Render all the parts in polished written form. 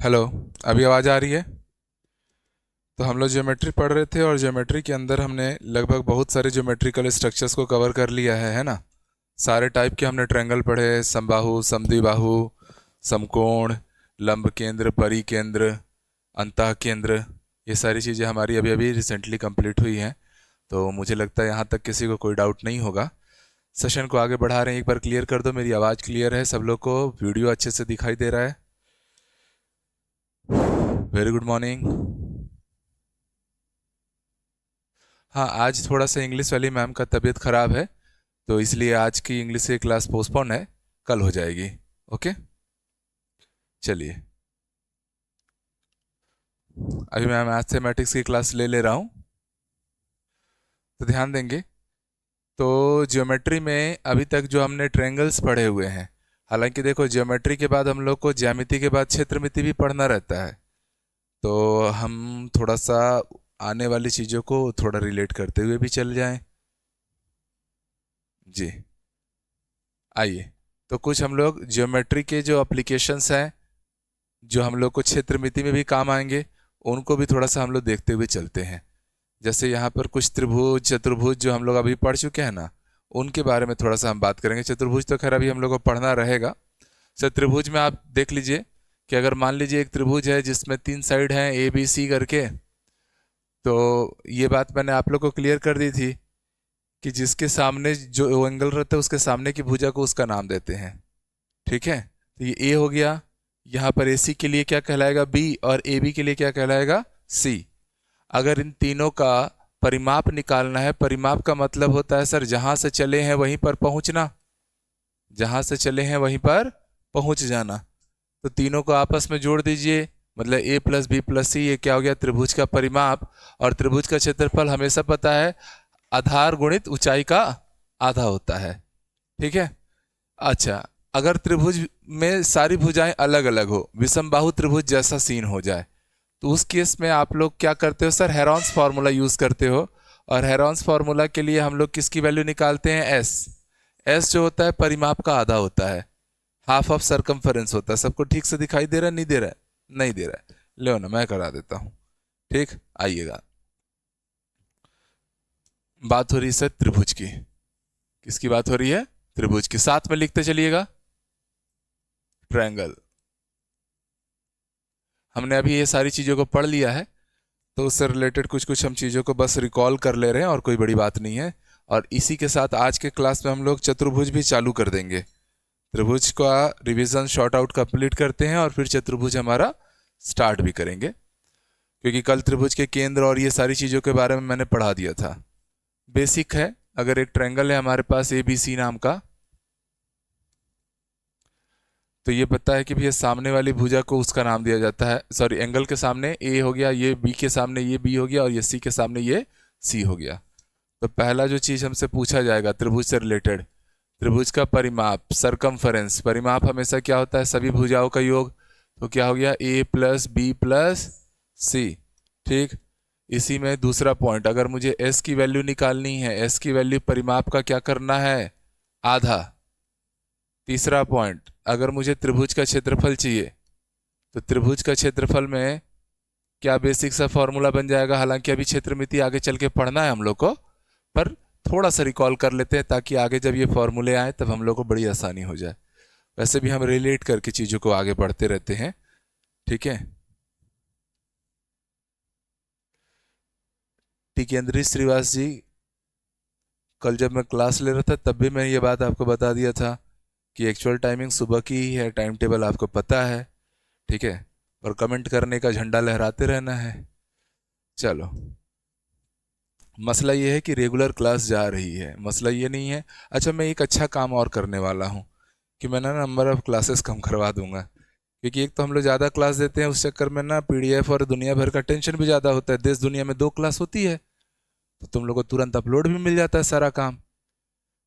Hello. अभी आवाज़ आ रही है? तो हम लोग ज्योमेट्री पढ़ रहे थे और ज्योमेट्री के अंदर हमने लगभग बहुत सारे ज्योमेट्रिकल स्ट्रक्चर्स को कवर कर लिया है ना। सारे टाइप के हमने ट्रायंगल पढ़े, समबाहु, समद्विबाहु, समकोण, लंब केंद्र, परिकेंद्र, अंतः केंद्र। ये सारी चीज़ें हमारी अभी अभी रिसेंटली कंप्लीट हुई हैं। तो मुझे लगता है यहाँ तक किसी को कोई डाउट नहीं होगा। सेशन को आगे बढ़ा रहे हैं, एक बार क्लियर कर दो। मेरी आवाज़ क्लियर है सब लोग को? वीडियो अच्छे से दिखाई दे रहा है? Very good morning. हाँ, आज थोड़ा सा इंग्लिश वाली मैम का तबीयत ख़राब है, तो इसलिए आज की इंग्लिश की क्लास पोस्टपोन है, कल हो जाएगी। ओके, चलिए। अभी मैं मैथमेटिक्स की क्लास ले रहा हूँ, तो ध्यान देंगे। तो ज्योमेट्री में अभी तक जो हमने ट्रायंगल्स पढ़े हुए हैं, हालांकि देखो ज्योमेट्री के बाद हम लोग को ज्यामिति के बाद क्षेत्रमिति भी पढ़ना रहता है, तो हम थोड़ा सा आने वाली चीज़ों को थोड़ा रिलेट करते हुए भी चल जाएं। जी, आइए। तो कुछ हम लोग ज्योमेट्री के जो एप्लीकेशंस हैं, जो हम लोग को क्षेत्रमिति में भी काम आएंगे, उनको भी थोड़ा सा हम लोग देखते हुए चलते हैं। जैसे यहाँ पर कुछ त्रिभुज, चतुर्भुज जो हम लोग अभी पढ़ चुके हैं ना, उनके बारे में थोड़ा सा हम बात करेंगे। चतुर्भुज तो खैर अभी हम लोग को पढ़ना रहेगा। त्रिभुज में आप देख लीजिए कि अगर मान लीजिए एक त्रिभुज है जिसमें 3 साइड हैं ए बी सी करके, तो ये बात मैंने आप लोग को क्लियर कर दी थी कि जिसके सामने जो एंगल रहता है उसके सामने की भुजा को उसका नाम देते हैं। ठीक है, तो ये ए हो गया। यहाँ पर ए सी के लिए क्या कहलाएगा? बी, और ए बी के लिए क्या कहलाएगा? सी। अगर इन तीनों का परिमाप निकालना है, परिमाप का मतलब होता है सर जहां से चले हैं वहीं पर पहुंचना, जहां से चले हैं वहीं पर पहुंच जाना। तो तीनों को आपस में जोड़ दीजिए, मतलब ए प्लस बी प्लस सी, ये क्या हो गया? त्रिभुज का परिमाप। और त्रिभुज का क्षेत्रफल हमेशा पता है, आधार गुणित ऊंचाई का आधा होता है। ठीक है। अच्छा, अगर त्रिभुज में सारी भुजाएं अलग अलग हो, विषम बाहु त्रिभुज जैसा सीन हो जाए, तो उस केस में आप लोग क्या करते हो सर? हेरॉन्स फार्मूला यूज करते हो। और हेरॉन्स फार्मूला के लिए हम लोग किसकी वैल्यू निकालते हैं? एस। एस जो होता है परिमाप का आधा होता है, हाफ ऑफ सरकमफेरेंस होता है। सबको ठीक से दिखाई दे रहा है? नहीं दे रहा है? नहीं दे रहा है, लो ना मैं करा देता हूँ। ठीक, आइएगा। बात हो रही है सर त्रिभुज की। किसकी बात हो रही है? त्रिभुज की। साथ में लिखते चलिएगा, ट्रायंगल। हमने अभी ये सारी चीज़ों को पढ़ लिया है, तो उससे रिलेटेड कुछ कुछ हम चीज़ों को बस रिकॉल कर ले रहे हैं, और कोई बड़ी बात नहीं है। और इसी के साथ आज के क्लास में हम लोग चतुर्भुज भी चालू कर देंगे। त्रिभुज का रिवीजन शॉर्ट आउट कंप्लीट करते हैं और फिर चतुर्भुज हमारा स्टार्ट भी करेंगे, क्योंकि कल त्रिभुज के केंद्र और ये सारी चीज़ों के बारे में मैंने पढ़ा दिया था। बेसिक है। अगर एक ट्रायंगल है हमारे पास ए बी सी नाम का, तो ये पता है कि भैया सामने वाली भुजा को उसका नाम दिया जाता है। सॉरी, एंगल के सामने ए हो गया, ये बी के सामने ये बी हो गया, और ये सी के सामने ये सी हो गया। तो पहला जो चीज़ हमसे पूछा जाएगा त्रिभुज से रिलेटेड, त्रिभुज का परिमाप, सरकमफेरेंस। परिमाप हमेशा क्या होता है? सभी भुजाओं का योग। तो क्या हो गया? ए प्लस बी प्लस सी। ठीक। इसी में दूसरा पॉइंट, अगर मुझे एस की वैल्यू निकालनी है, एस की वैल्यू परिमाप का क्या करना है? आधा। तीसरा पॉइंट, अगर मुझे त्रिभुज का क्षेत्रफल चाहिए, तो त्रिभुज का क्षेत्रफल में क्या बेसिक सा फॉर्मूला बन जाएगा? हालांकि अभी क्षेत्रमिति आगे चल के पढ़ना है हम लोग को, पर थोड़ा सा रिकॉल कर लेते हैं ताकि आगे जब ये फॉर्मूले आए तब हम लोग को बड़ी आसानी हो जाए। वैसे भी हम रिलेट करके चीज़ों को आगे बढ़ते रहते हैं। ठीक है। टिकेंद्री श्रीवास जी, कल जब मैं क्लास ले रहा था तब भी मैं ये बात आपको बता दिया था कि एक्चुअल टाइमिंग सुबह की ही है, टाइम टेबल आपको पता है। ठीक है, और कमेंट करने का झंडा लहराते रहना है। चलो, मसला ये है कि रेगुलर क्लास जा रही है, मसला ये नहीं है। अच्छा, मैं एक अच्छा काम और करने वाला हूँ कि मैं ना नंबर ऑफ क्लासेस कम करवा दूंगा, क्योंकि एक तो हम लोग ज़्यादा क्लास देते हैं, उस चक्कर में ना पीडीएफ और दुनिया भर का टेंशन भी ज़्यादा होता है। देश दुनिया में 2 क्लास होती है, तो तुम लोग को तुरंत अपलोड भी मिल जाता है सारा काम,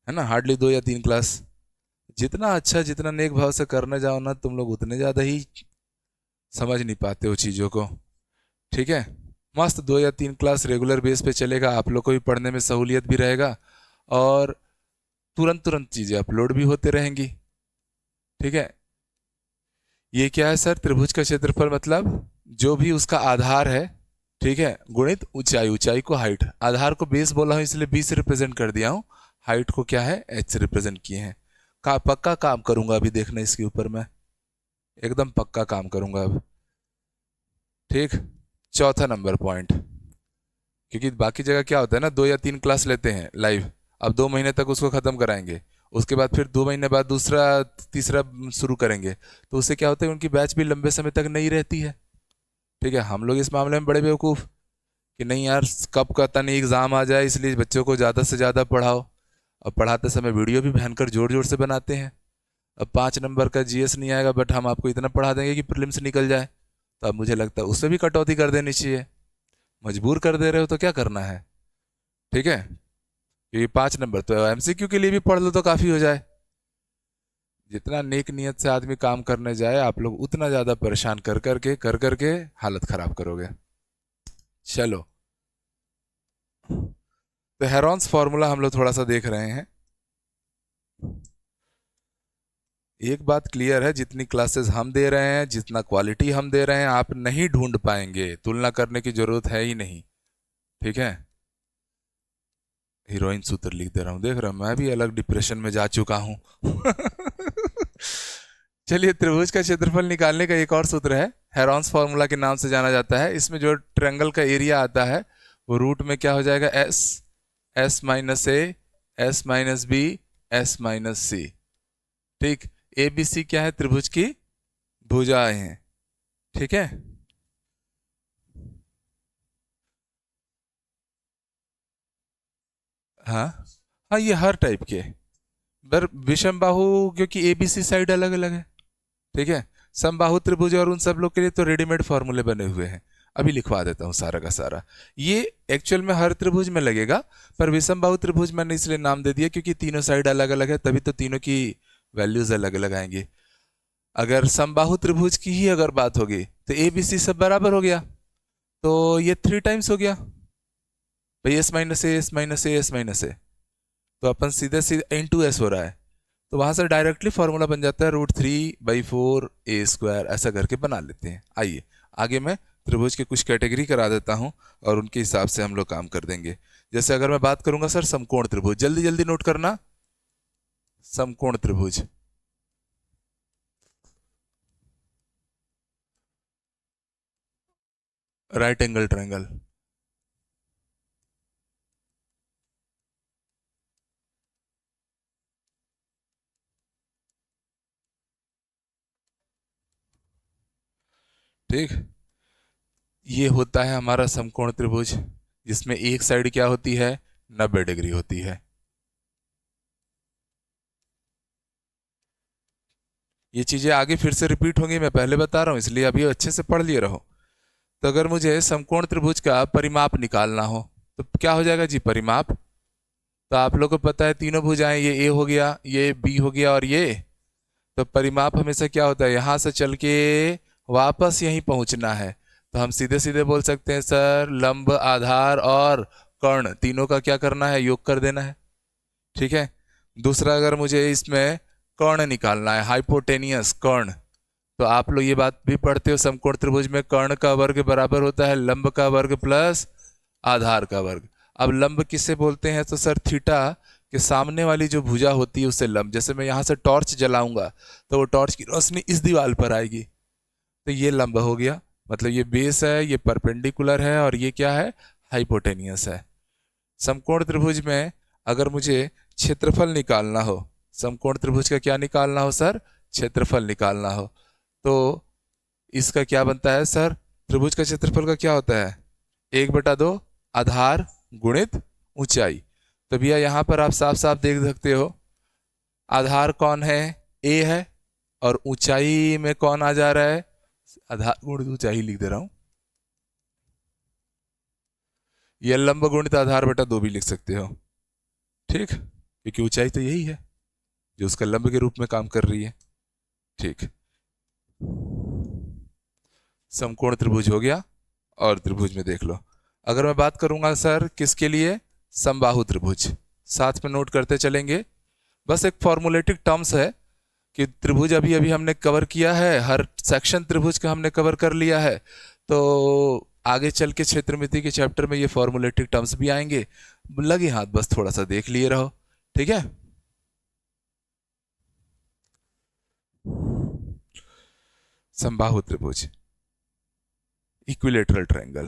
है ना। हार्डली 2 या 3 क्लास। जितना अच्छा, जितना नेक भाव से करने जाओ ना तुम लोग, उतने ज़्यादा ही समझ नहीं पाते हो चीज़ों को। ठीक है, मस्त 2 या 3 क्लास रेगुलर बेस पे चलेगा, आप लोग को भी पढ़ने में सहूलियत भी रहेगा, और तुरंत तुरंत चीज़ें अपलोड भी होते रहेंगी। ठीक है। ये क्या है सर? त्रिभुज का क्षेत्रफल मतलब जो भी उसका आधार है, ठीक है, गुणित ऊंचाई, ऊंचाई को हाइट, आधार को बेस बोला हूं इसलिए बी से रिप्रेजेंट कर दिया हूं, हाइट को क्या है एच से रिप्रेजेंट किए हैं। पक्का काम करूंगा अभी, देखना इसके ऊपर मैं एकदम पक्का काम करूंगा अब। ठीक, चौथा नंबर पॉइंट, क्योंकि बाकी जगह क्या होता है ना, 2 या 3 क्लास लेते हैं लाइव, अब 2 महीने तक उसको खत्म कराएंगे, उसके बाद फिर 2 महीने बाद दूसरा तीसरा शुरू करेंगे, तो उससे क्या होता है उनकी बैच भी लंबे समय तक नहीं रहती है। ठीक है, हम लोग इस मामले में बड़े बेवकूफ़ कि नहीं यार कब का नहीं एग्ज़ाम आ जाए, इसलिए बच्चों को ज़्यादा से ज़्यादा पढ़ाओ, और पढ़ाते समय वीडियो भी भयंकर जोर जोर से बनाते हैं। अब 5 नंबर का जीएस नहीं आएगा, बट हम आपको इतना पढ़ा देंगे कि प्रीलिम्स निकल जाए, तो अब मुझे लगता है उससे भी कटौती कर देनी चाहिए। मजबूर कर दे रहे हो तो क्या करना है। ठीक है, क्योंकि 5 नंबर तो एमसीक्यू के लिए भी पढ़ लो तो काफ़ी हो जाए। जितना नेक नियत से आदमी काम करने जाए, आप लोग उतना ज़्यादा परेशान कर करके हालत ख़राब करोगे। चलो, तो हेरॉन्स फार्मूला हम लोग थोड़ा सा देख रहे हैं। एक बात क्लियर है, जितनी क्लासेस हम दे रहे हैं, जितना क्वालिटी हम दे रहे हैं, आप नहीं ढूंढ पाएंगे, तुलना करने की जरूरत है ही नहीं। ठीक है, हीरोइन सूत्र लिख दे रहा हूँ, देख रहा हूँ मैं भी अलग डिप्रेशन में जा चुका हूँ। चलिए, त्रिभुज का क्षेत्रफल निकालने का एक और सूत्र है, हेरॉन्स फार्मूला के नाम से जाना जाता है। इसमें जो ट्रायंगल का एरिया आता है वो रूट में क्या हो जाएगा, S, S minus A, S minus B, S minus C. ठीक, ए बी सी क्या है, त्रिभुज की भुजाएं हैं। ठीक है, हाँ हाँ, ये हर टाइप के, पर विषम बाहु क्योंकि एबीसी साइड अलग अलग है। ठीक है, समबाहु त्रिभुज और उन सब लोग के लिए तो रेडीमेड फॉर्मूले बने हुए हैं, अभी लिखवा देता हूँ सारा का सारा। ये एक्चुअल में हर त्रिभुज में लगेगा, पर विषम बाहु त्रिभुज मैंने इसलिए नाम दे दिया क्योंकि तीनों साइड अलग अलग है, तभी तो तीनों की वैल्यूज अलग अलग आएंगी। अगर समबाहु त्रिभुज की ही अगर बात होगी तो ए बी सी सब बराबर हो गया, तो ये 3 टाइम्स हो गया भाई, S minus A, S minus A, S minus ए, तो अपन सीधे सीधे इंटू एस हो रहा है, तो वहां से डायरेक्टली फॉर्मूला बन जाता है √3/4 ए स्क्वायर, ऐसा करके बना लेते हैं। आइए आगे मैं त्रिभुज की कुछ कैटेगरी करा देता हूं और उनके हिसाब से हम लोग काम कर देंगे। जैसे अगर मैं बात करूंगा सर समकोण त्रिभुज, जल्दी जल्दी नोट करना, समकोण त्रिभुज, राइट एंगल ट्रायंगल, ठीक, ये होता है हमारा समकोण त्रिभुज, जिसमें एक साइड क्या होती है, 90 डिग्री होती है। ये चीजें आगे फिर से रिपीट होंगी, मैं पहले बता रहा हूँ, इसलिए अभी अच्छे से पढ़ लिए रहो। तो अगर मुझे समकोण त्रिभुज का परिमाप निकालना हो तो क्या हो जाएगा जी, परिमाप, तो आप लोगों को पता है तीनों भुजाएं, ये ए हो गया, ये बी हो गया और ये, तो परिमाप हमेशा क्या होता है, यहां से चल के वापस यहीं पहुंचना है, तो हम सीधे सीधे बोल सकते हैं सर लंब, आधार और कर्ण, तीनों का क्या करना है, योग कर देना है। ठीक है, दूसरा अगर मुझे इसमें कर्ण निकालना है, हाइपोटेनियस कर्ण, तो आप लोग ये बात भी पढ़ते हो, समकोण त्रिभुज में कर्ण का वर्ग बराबर होता है लंब का वर्ग प्लस आधार का वर्ग। अब लंब किससे बोलते हैं, तो सर थीटा के सामने वाली जो भुजा होती है उससे लंब, जैसे मैं यहाँ से टॉर्च जलाऊंगा तो वो टॉर्च की रोशनी इस दीवार पर आएगी, तो ये लंब हो गया, मतलब ये बेस है, ये परपेंडिकुलर है, और ये क्या है, हाइपोटेनियस है। समकोण त्रिभुज में अगर मुझे क्षेत्रफल निकालना हो, समकोण त्रिभुज का क्या निकालना हो सर, क्षेत्रफल निकालना हो, तो इसका क्या बनता है सर, त्रिभुज का क्षेत्रफल का क्या होता है, 1/2 आधार गुणित ऊंचाई। तो भैया यहाँ पर आप साफ साफ देख सकते हो, आधार कौन है, ए है, और ऊंचाई में कौन आ जा रहा है, आधार गुणित ऊंचाई लिख दे रहा हूँ, ये लंब गुणित आधार/2 भी लिख सकते हो। ठीक, क्योंकि ऊंचाई तो यही है जो उसका लंब के रूप में काम कर रही है। ठीक, समकोण त्रिभुज हो गया, और त्रिभुज में देख लो, अगर मैं बात करूंगा सर किसके लिए, समबाहु त्रिभुज, साथ में नोट करते चलेंगे, बस एक फॉर्मूलेटिक टर्म्स है, कि त्रिभुज अभी अभी हमने कवर किया है, हर सेक्शन त्रिभुज का हमने कवर कर लिया है, तो आगे चल के क्षेत्रमिति के चैप्टर में ये फॉर्मूलेटिक टर्म्स भी आएंगे, लगे हाथ बस थोड़ा सा देख लिए रहो, ठीक है। समबाहु त्रिभुज, इक्विलेटरल ट्रायंगल।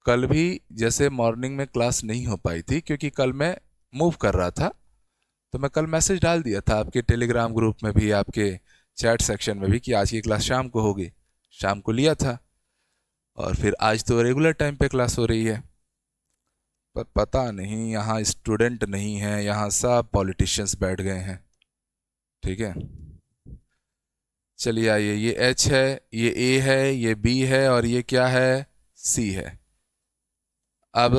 कल भी जैसे मॉर्निंग में क्लास नहीं हो पाई थी क्योंकि कल मैं मूव कर रहा था, तो मैं कल मैसेज डाल दिया था आपके टेलीग्राम ग्रुप में भी, आपके चैट सेक्शन में भी, कि आज की क्लास शाम को होगी, शाम को लिया था, और फिर आज तो रेगुलर टाइम पे क्लास हो रही है। पर पता नहीं यहाँ स्टूडेंट नहीं है, यहाँ सब पॉलिटिशियंस बैठ गए हैं, ठीक है। चलिए आइए, ये H है, ये A है, ये B है, और ये क्या है, C है। अब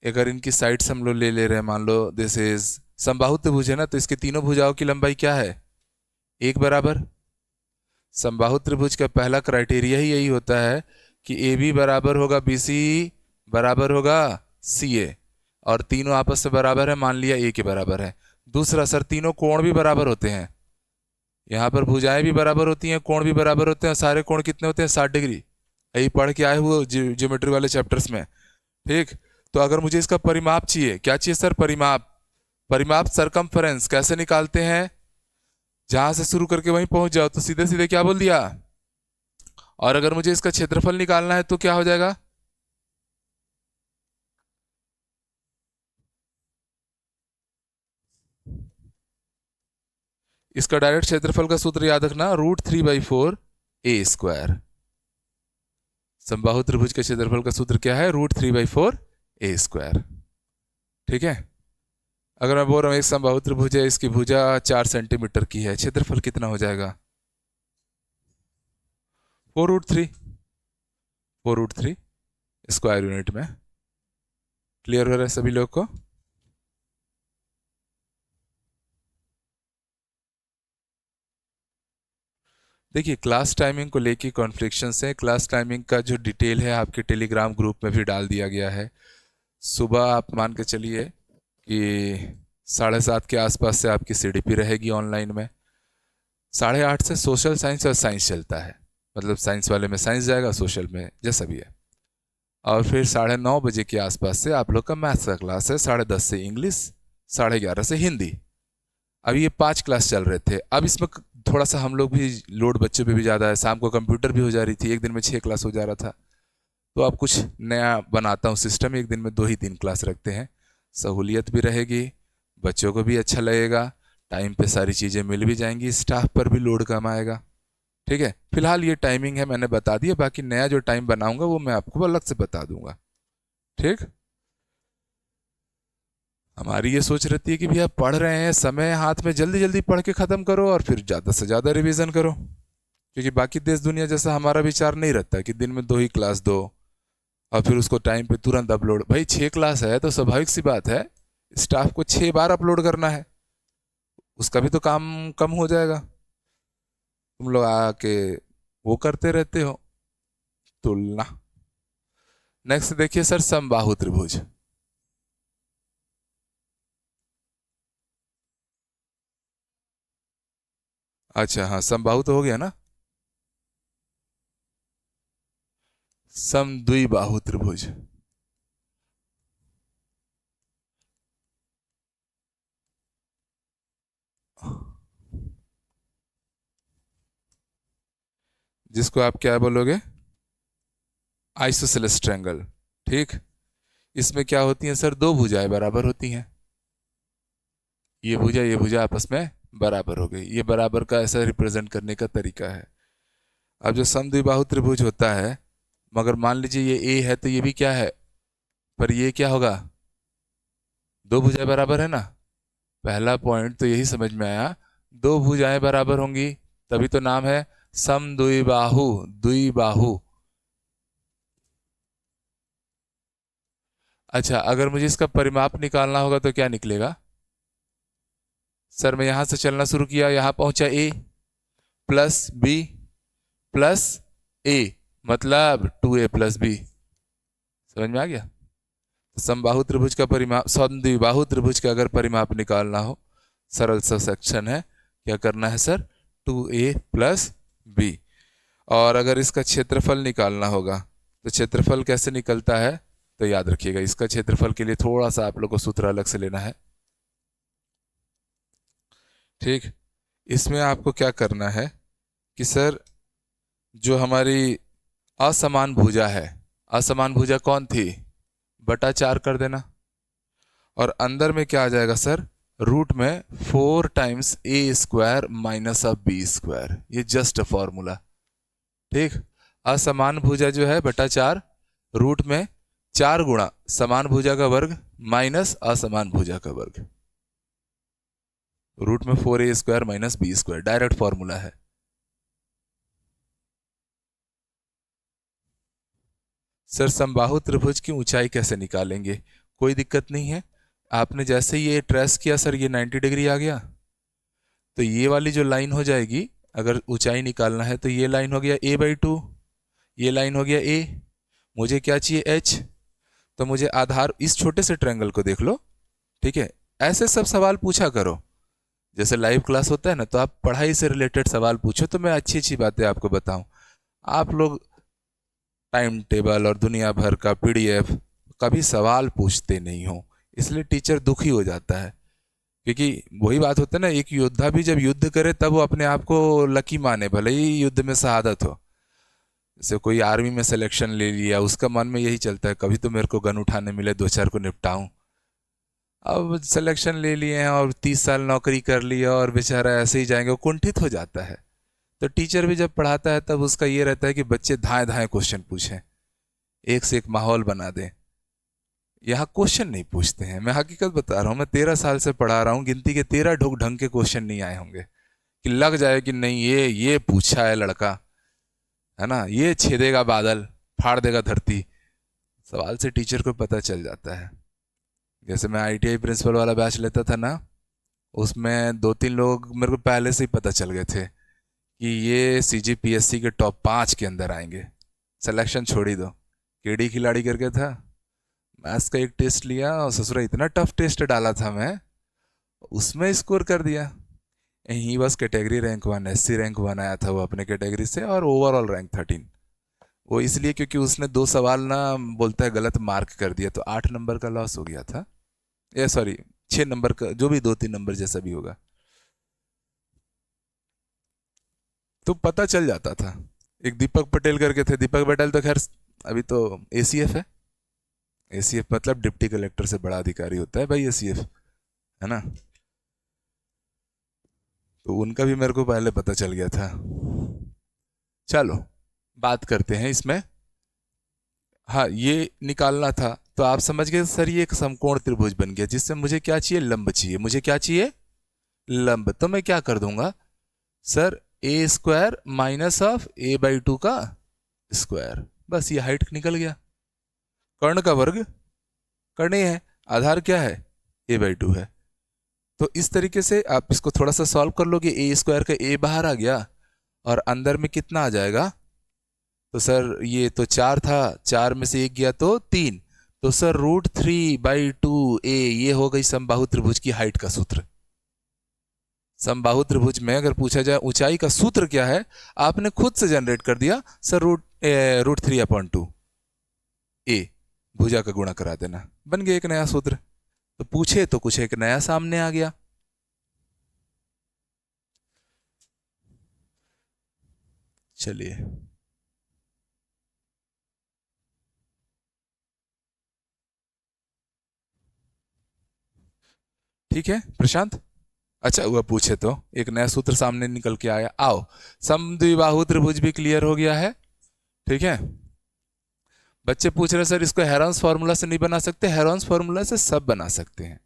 अगर इनकी साइड्स हम लोग ले रहे हैं, मान लो दिस इज समबाहु त्रिभुज है ना, तो इसके तीनों भुजाओं की लंबाई क्या है, एक बराबर। समबाहु त्रिभुज का पहला क्राइटेरिया ही यही होता है कि ए बी बराबर होगा बी सी बराबर होगा सी ए, और तीनों आपस में बराबर है, मान लिया ए के बराबर है। दूसरा, सर तीनों कोण भी बराबर होते हैं, यहाँ पर भुजाएं भी बराबर होती हैं, कोण भी बराबर होते हैं, सारे कोण कितने होते हैं, 60 डिग्री। यही पढ़ के आए हुए ज्योमेट्री वाले चैप्टर्स में, ठीक। तो अगर मुझे इसका परिमाप चाहिए, क्या चाहिए सर, परिमाप। परिमाप सरकमफेरेंस कैसे निकालते हैं, जहां से शुरू करके वहीं पहुंच जाओ, तो सीधे सीधे क्या बोल दिया। और अगर मुझे इसका क्षेत्रफल निकालना है तो क्या हो जाएगा, इसका डायरेक्ट क्षेत्रफल का सूत्र याद रखना, √3/4 a²। समबाहु त्रिभुज के क्षेत्रफल का सूत्र क्या है, √3/4 a², ठीक है। अगर मैं बोल रहा हूं एक समबाहु त्रिभुज है, इसकी भुजा 4 सेंटीमीटर की है, क्षेत्रफल कितना हो जाएगा, 4√3, 4√3 स्क्वायर यूनिट में। क्लियर हो रहा है सभी लोग को। देखिए, क्लास टाइमिंग को लेके कॉन्फ्लिक्शंस हैं। क्लास टाइमिंग का जो डिटेल है आपके टेलीग्राम ग्रुप में भी डाल दिया गया है। सुबह आप मान के चलिए कि 7:30 के आसपास से आपकी सीडीपी रहेगी ऑनलाइन में, 8:30 से सोशल साइंस और साइंस चलता है, मतलब साइंस वाले में साइंस जाएगा, सोशल में जैसा भी है। और फिर 9:30 बजे के आसपास से आप लोग का मैथ्स का क्लास है, 10:30 से इंग्लिश, 11:30 से हिंदी। अभी ये 5 क्लास चल रहे थे, अब इसमें थोड़ा सा हम लोग भी लोड बच्चों पे भी ज़्यादा है, शाम को कंप्यूटर भी हो जा रही थी, एक दिन में 6 क्लास हो जा रहा था। तो अब कुछ नया बनाता हूँ सिस्टम, एक दिन में 2 ही 3 क्लास रखते हैं, सहूलियत भी रहेगी, बच्चों को भी अच्छा लगेगा, टाइम पे सारी चीज़ें मिल भी जाएंगी, स्टाफ पर भी लोड कम आएगा, ठीक है। फिलहाल ये टाइमिंग है, मैंने बता दिया, बाकी नया जो टाइम बनाऊंगा वो मैं आपको अलग से बता दूंगा, ठीक। हमारी ये सोच रहती है कि भैया पढ़ रहे हैं, समय हाथ में, जल्दी जल्दी पढ़ के ख़त्म करो और फिर ज़्यादा से ज़्यादा रिवीजन करो, क्योंकि बाकी देश दुनिया जैसा हमारा विचार नहीं रहता कि दिन में 2 ही क्लास दो और फिर उसको टाइम पे तुरंत अपलोड। भाई 6 क्लास है तो स्वाभाविक सी बात है, स्टाफ को 6 बार अपलोड करना है, उसका भी तो काम कम हो जाएगा। तुम लोग आके वो करते रहते हो तुलना। नेक्स्ट देखिए सर, समबाहु त्रिभुज। अच्छा हाँ, समबाहु तो हो गया ना। समद्विबाहु त्रिभुज, जिसको आप क्या बोलोगे, आइसोसेलेस ट्रायंगल, ठीक। इसमें क्या होती है सर, 2 भुजाएं बराबर होती हैं, ये भुजा आपस में बराबर हो गई, ये बराबर का ऐसा रिप्रेजेंट करने का तरीका है। अब जो समद्विबाहु त्रिभुज होता है, मगर मान लीजिए ये ए है तो ये भी क्या है, पर ये क्या होगा, 2 भुजाएं बराबर है ना। पहला पॉइंट तो यही समझ में आया, 2 भुजाएं बराबर होंगी तभी तो नाम है समद्विबाहु, द्विबाहु। अच्छा, अगर मुझे इसका परिमाप निकालना होगा तो क्या निकलेगा सर, मैं यहां से चलना शुरू किया, यहां पहुंचा ए प्लस बी प्लस ए, मतलब 2a + b, समझ में आ गया। समबाहु त्रिभुज का परिमाप, समद्विबाहु त्रिभुज का अगर परिमाप निकालना हो, सरल सा सेक्शन है, क्या करना है सर, 2a प्लस b। और अगर इसका क्षेत्रफल निकालना होगा तो क्षेत्रफल कैसे निकलता है, तो याद रखिएगा इसका क्षेत्रफल के लिए थोड़ा सा आप लोग को सूत्र अलग से लेना है। ठीक, इसमें आपको क्या करना है कि सर जो हमारी असमान भुजा है, असमान भुजा कौन थी, बटा 4 कर देना, और अंदर में क्या आ जाएगा सर, रूट में 4 times a square minus of b square, ये जस्ट फॉर्मूला। ठीक, असमान भुजा जो है बटा 4, रूट में 4 गुणा समान भुजा का वर्ग माइनस असमान भुजा का वर्ग, रूट में 4a square minus b square, direct formula है। सर समबाहु त्रिभुज की ऊंचाई कैसे निकालेंगे, कोई दिक्कत नहीं है। आपने जैसे ये ट्रेस किया सर, ये 90 डिग्री आ गया, तो ये वाली जो लाइन हो जाएगी, अगर ऊंचाई निकालना है तो ये लाइन हो गया a/2, ये लाइन हो गया a, मुझे क्या चाहिए h, तो मुझे आधार, इस छोटे से ट्रायंगल को देख लो। ठीक है, ऐसे सब सवाल पूछा करो, जैसे लाइव क्लास होता है ना, तो आप पढ़ाई से रिलेटेड सवाल पूछो तो मैं अच्छी अच्छी बातें आपको बताऊं। आप लोग टाइम टेबल और दुनिया भर का PDF कभी सवाल पूछते नहीं हो, इसलिए टीचर दुखी हो जाता है। क्योंकि वही बात होता है ना, एक योद्धा भी जब युद्ध करे तब वो अपने आप को लकी माने, भले ही युद्ध में शहादत हो। जैसे कोई आर्मी में सिलेक्शन ले लिया, उसका मन में यही चलता है कभी तो मेरे को गन उठाने मिले, 2-4 को निपटाऊं। अब सिलेक्शन ले लिए हैं और 30 साल नौकरी कर लिया और बेचारा ऐसे ही जाएंगे, वो कुंठित हो जाता है। तो टीचर भी जब पढ़ाता है तब उसका ये रहता है कि बच्चे धाए धाए क्वेश्चन पूछें, एक से एक माहौल बना दें। यहाँ क्वेश्चन नहीं पूछते हैं, मैं हकीकत बता रहा हूँ, मैं 13 साल से पढ़ा रहा हूँ, गिनती के 13 ढंग के क्वेश्चन नहीं आए होंगे कि लग जाए कि नहीं ये पूछा है लड़का, है ना, ये छेदेगा बादल, फाड़ देगा धरती। सवाल से टीचर को पता चल जाता है। जैसे मैं ITI प्रिंसिपल वाला बैच लेता था ना, उसमें 2-3 लोग मेरे को पहले से ही पता चल गए थे कि ये CGPSC के टॉप 5 के अंदर आएंगे। सिलेक्शन छोड़ ही दो, केडी खिलाड़ी करके था, मैथ्स का एक टेस्ट लिया और ससुरा इतना टफ टेस्ट डाला था मैं, उसमें स्कोर कर दिया। ही बस कैटेगरी रैंक 1, SC रैंक 1 आया था वो अपने कैटेगरी से, और ओवरऑल रैंक 13। वो इसलिए क्योंकि उसने 2 सवाल ना बोलता है गलत मार्क कर दिया, तो 8 नंबर का लॉस हो गया था, ये सॉरी 6 नंबर का, जो भी 2-3 नंबर जैसा भी होगा, तो पता चल जाता था। एक दीपक पटेल करके थे, दीपक पटेल तो खैर अभी तो ACF है, ACF मतलब डिप्टी कलेक्टर से बड़ा अधिकारी होता है भाई ACF, है ना, तो उनका भी मेरे को पहले पता चल गया था। चलो बात करते हैं इसमें। हाँ, ये निकालना था तो आप समझ गए सर, ये एक समकोण त्रिभुज बन गया जिससे मुझे क्या चाहिए, लंब चाहिए। मुझे क्या चाहिए, लंब। तो मैं क्या कर दूंगा sir, a square minus of a/2 का स्क्वायर, बस ये हाइट निकल गया। कर्ण का वर्ग कर्ण है, आधार क्या है, a/2 है। तो इस तरीके से आप इसको थोड़ा सा सॉल्व कर लोगे, a स्क्वायर का a बाहर आ गया और अंदर में कितना आ जाएगा, तो सर ये तो 4 था, 4 में से 1 गया तो 3, तो सर √3/2a, ये हो गई समबाहु त्रिभुज की हाइट का सूत्र। समबाहु त्रिभुज में अगर पूछा जाए ऊंचाई का सूत्र क्या है, आपने खुद से जनरेट कर दिया सर, √3/2 a, भुजा का गुणा करा देना, बन गया एक नया सूत्र। तो पूछे तो कुछ एक नया सामने आ गया। चलिए ठीक है प्रशांत, अच्छा हुआ पूछे तो एक नया सूत्र सामने निकल के आया। आओ, समद्विबाहु त्रिभुज भी क्लियर हो गया है। ठीक है, बच्चे पूछ रहे सर इसको हेरॉन्स फार्मूला से नहीं बना सकते, हेरॉन्स फार्मूला से सब बना सकते हैं,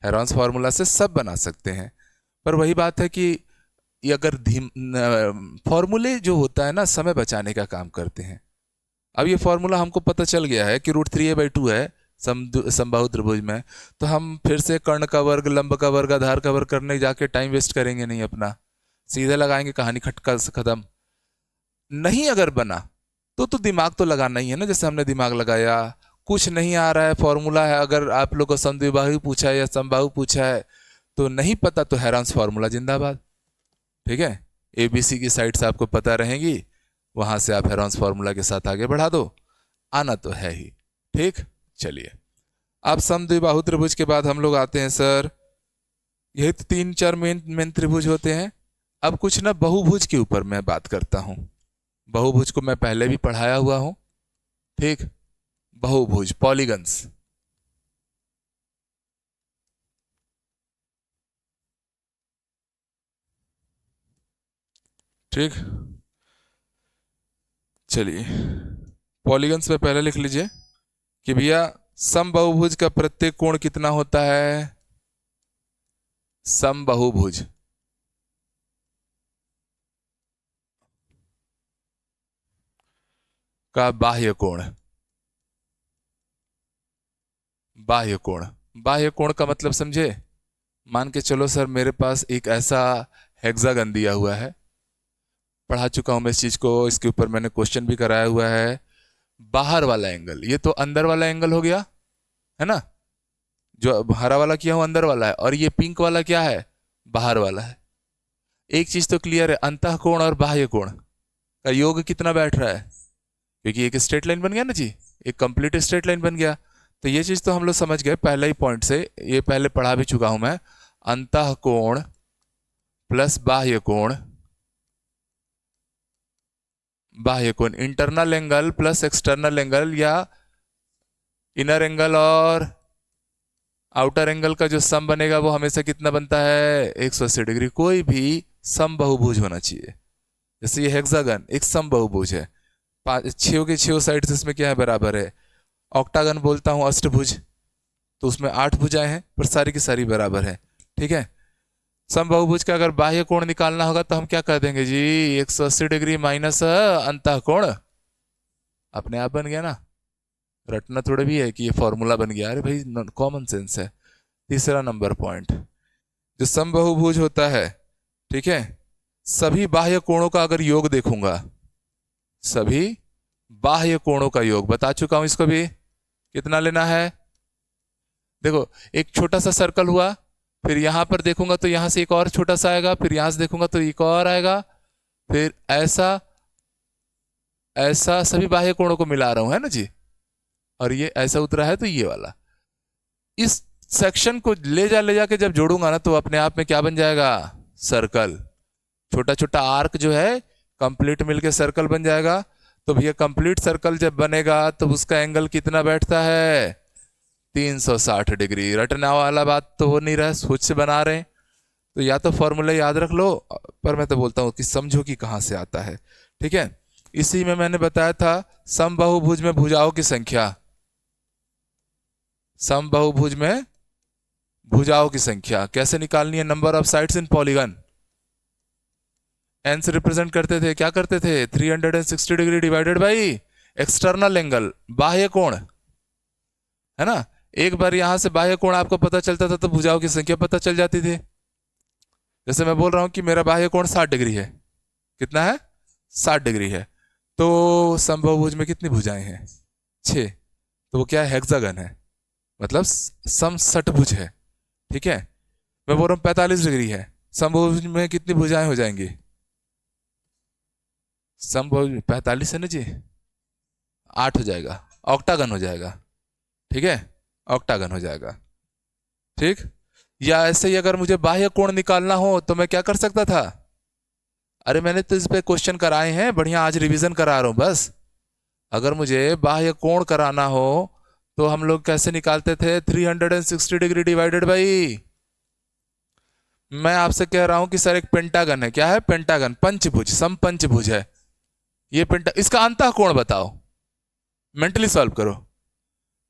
हेरॉन्स फार्मूला से सब बना सकते हैं, पर वही बात है कि ये अगर फॉर्मूले जो होता है ना, समय बचाने का काम करते हैं। अब ये फॉर्मूला हमको पता चल गया है कि √3a/2 है समबाहु त्रिभुज में, तो हम फिर से कर्ण का वर्ग, लंब का वर्ग, आधार का वर्ग करने जाके टाइम वेस्ट करेंगे नहीं अपना, सीधे लगाएंगे, कहानी खटका से खत्म। नहीं अगर बना तो दिमाग तो लगाना ही है ना, जैसे हमने दिमाग लगाया, कुछ नहीं आ रहा है फॉर्मूला है, अगर आप लोग को समद्विबाहु पूछा है या समबाहु पूछा है तो नहीं पता तो हेरॉन्स फार्मूला जिंदाबाद। ठीक है, ABC की साइड से आपको पता रहेंगी, वहां से आप हेरॉन्स फार्मूला के साथ आगे बढ़ा दो, आना तो है ही। ठीक, चलिए अब समद्विबाहु त्रिभुज के बाद हम लोग आते हैं सर, यही तो 3-4 मेन त्रिभुज होते हैं। अब कुछ ना बहुभुज के ऊपर मैं बात करता हूं। बहुभुज को मैं पहले भी पढ़ाया हुआ हूं। ठीक, बहुभुज पॉलीगन्स। ठीक, चलिए पॉलीगन्स में पहले लिख लीजिए कि भैया समबाहुभुज का प्रत्येक कोण कितना होता है? समबाहुभुज का बाह्य कोण, बाह्य कोण, बाह्य कोण का मतलब समझे? मान के चलो सर मेरे पास एक ऐसा हेक्सागन दिया हुआ है, पढ़ा चुका हूं मैं इस चीज को, इसके ऊपर मैंने क्वेश्चन भी कराया हुआ है। बाहर वाला एंगल, ये तो अंदर वाला एंगल हो गया है ना, जो हरा वाला किया हूं अंदर वाला है, और ये पिंक वाला क्या है? बाहर वाला है। एक चीज तो क्लियर है, अंतः कोण और बाह्य कोण का योग कितना बैठ रहा है? क्योंकि एक स्ट्रेट लाइन बन गया ना जी, एक कंप्लीट स्ट्रेट लाइन बन गया। तो ये चीज तो हम लोग समझ गए पहले ही पॉइंट से, ये पहले पढ़ा भी चुका हूं मैं। अंतः कोण प्लस बाह्य कोण, बाह्य कोण internal angle plus external angle, या इनर एंगल और आउटर एंगल का जो सम बनेगा वो हमेशा कितना बनता है? 180 डिग्री। कोई भी समबाहुभुज होना चाहिए, जैसे ये हेक्सागन एक समबाहुभुज है, छह के छह साइड से इसमें क्या है? बराबर है। ऑक्टागन बोलता हूं अष्टभुज, तो उसमें 8 भुजाएं हैं पर सारी की सारी बराबर है। ठीक है, समबाहुभुज का अगर बाह्य कोण निकालना होगा तो हम क्या कर देंगे जी? 180 डिग्री माइनस अंतः कोण, अपने आप बन गया ना, रटना थोड़ा भी है कि ये फॉर्मूला बन गया। अरे भाई कॉमन सेंस है। तीसरा नंबर पॉइंट, जो समबाहुभुज होता है, ठीक है, सभी बाह्य कोणों का अगर योग देखूंगा, सभी बाह्य कोणों का योग बता चुका हूं, इसको भी कितना लेना है? देखो एक छोटा सा सर्कल हुआ, फिर यहां पर देखूंगा तो यहां से एक और छोटा सा आएगा, फिर यहां से देखूंगा तो एक और आएगा, फिर ऐसा ऐसा सभी बाह्य कोणों को मिला रहा हूं, है ना जी। और ये ऐसा उतरा है तो ये वाला, इस सेक्शन को ले जाके जब जोड़ूंगा ना तो अपने आप में क्या बन जाएगा? सर्कल। छोटा छोटा आर्क जो है कंप्लीट मिलके सर्कल बन जाएगा। तो भैया कंप्लीट सर्कल जब बनेगा तो उसका एंगल कितना बैठता है? 360 डिग्री। रटने वाला बात तो हो नहीं रहा है, सोच से बना रहे हैं, तो या तो फॉर्मूला याद रख लो, पर मैं तो बोलता हूं कि समझो कि कहां से आता है। ठीक है, इसी में मैंने बताया था समबाहुभुज में भुजाओं की संख्या, समबाहुभुज में भुजाओं की संख्या कैसे निकालनी है? Number of sides in polygon. N से रिप्रेजेंट करते थे, क्या करते थे? 360 degree divided by external angle, बाह्य कोण, है ना। एक बार यहां से बाह्य कोण आपको पता चलता था तो भुजाओं की संख्या पता चल जाती थी। जैसे मैं बोल रहा हूं कि मेरा बाह्य कोण 60 डिग्री है, कितना है? 60 डिग्री है, तो समबाहुभुज में कितनी भुजाएं हैं? 6, तो वो क्या है? हेक्सागन है, मतलब समषटभुज है। ठीक है, मैं बोल रहा हूं 45 डिग्री है, समबाहुभुज में कितनी भुजाएं हो जाएंगी? समबाहुभुज 45 है ना जी, 8 हो जाएगा, ऑक्टागन हो जाएगा। ठीक है, ऑक्टागन हो जाएगा। ठीक, या ऐसे ही अगर मुझे बाह्य कोण निकालना हो तो मैं क्या कर सकता था? अरे मैंने तो इस पे क्वेश्चन कराए हैं बढ़िया, आज रिवीजन करा रहा हूं बस। अगर मुझे बाह्य कोण कराना हो तो हम लोग कैसे निकालते थे? 360 डिग्री डिवाइडेड बाई, मैं आपसे कह रहा हूं कि सर एक पेंटागन है, क्या है? पेंटागन, पंचभुज, समपंचभुज है ये इसका अंतः कोण बताओ, मेंटली सॉल्व करो।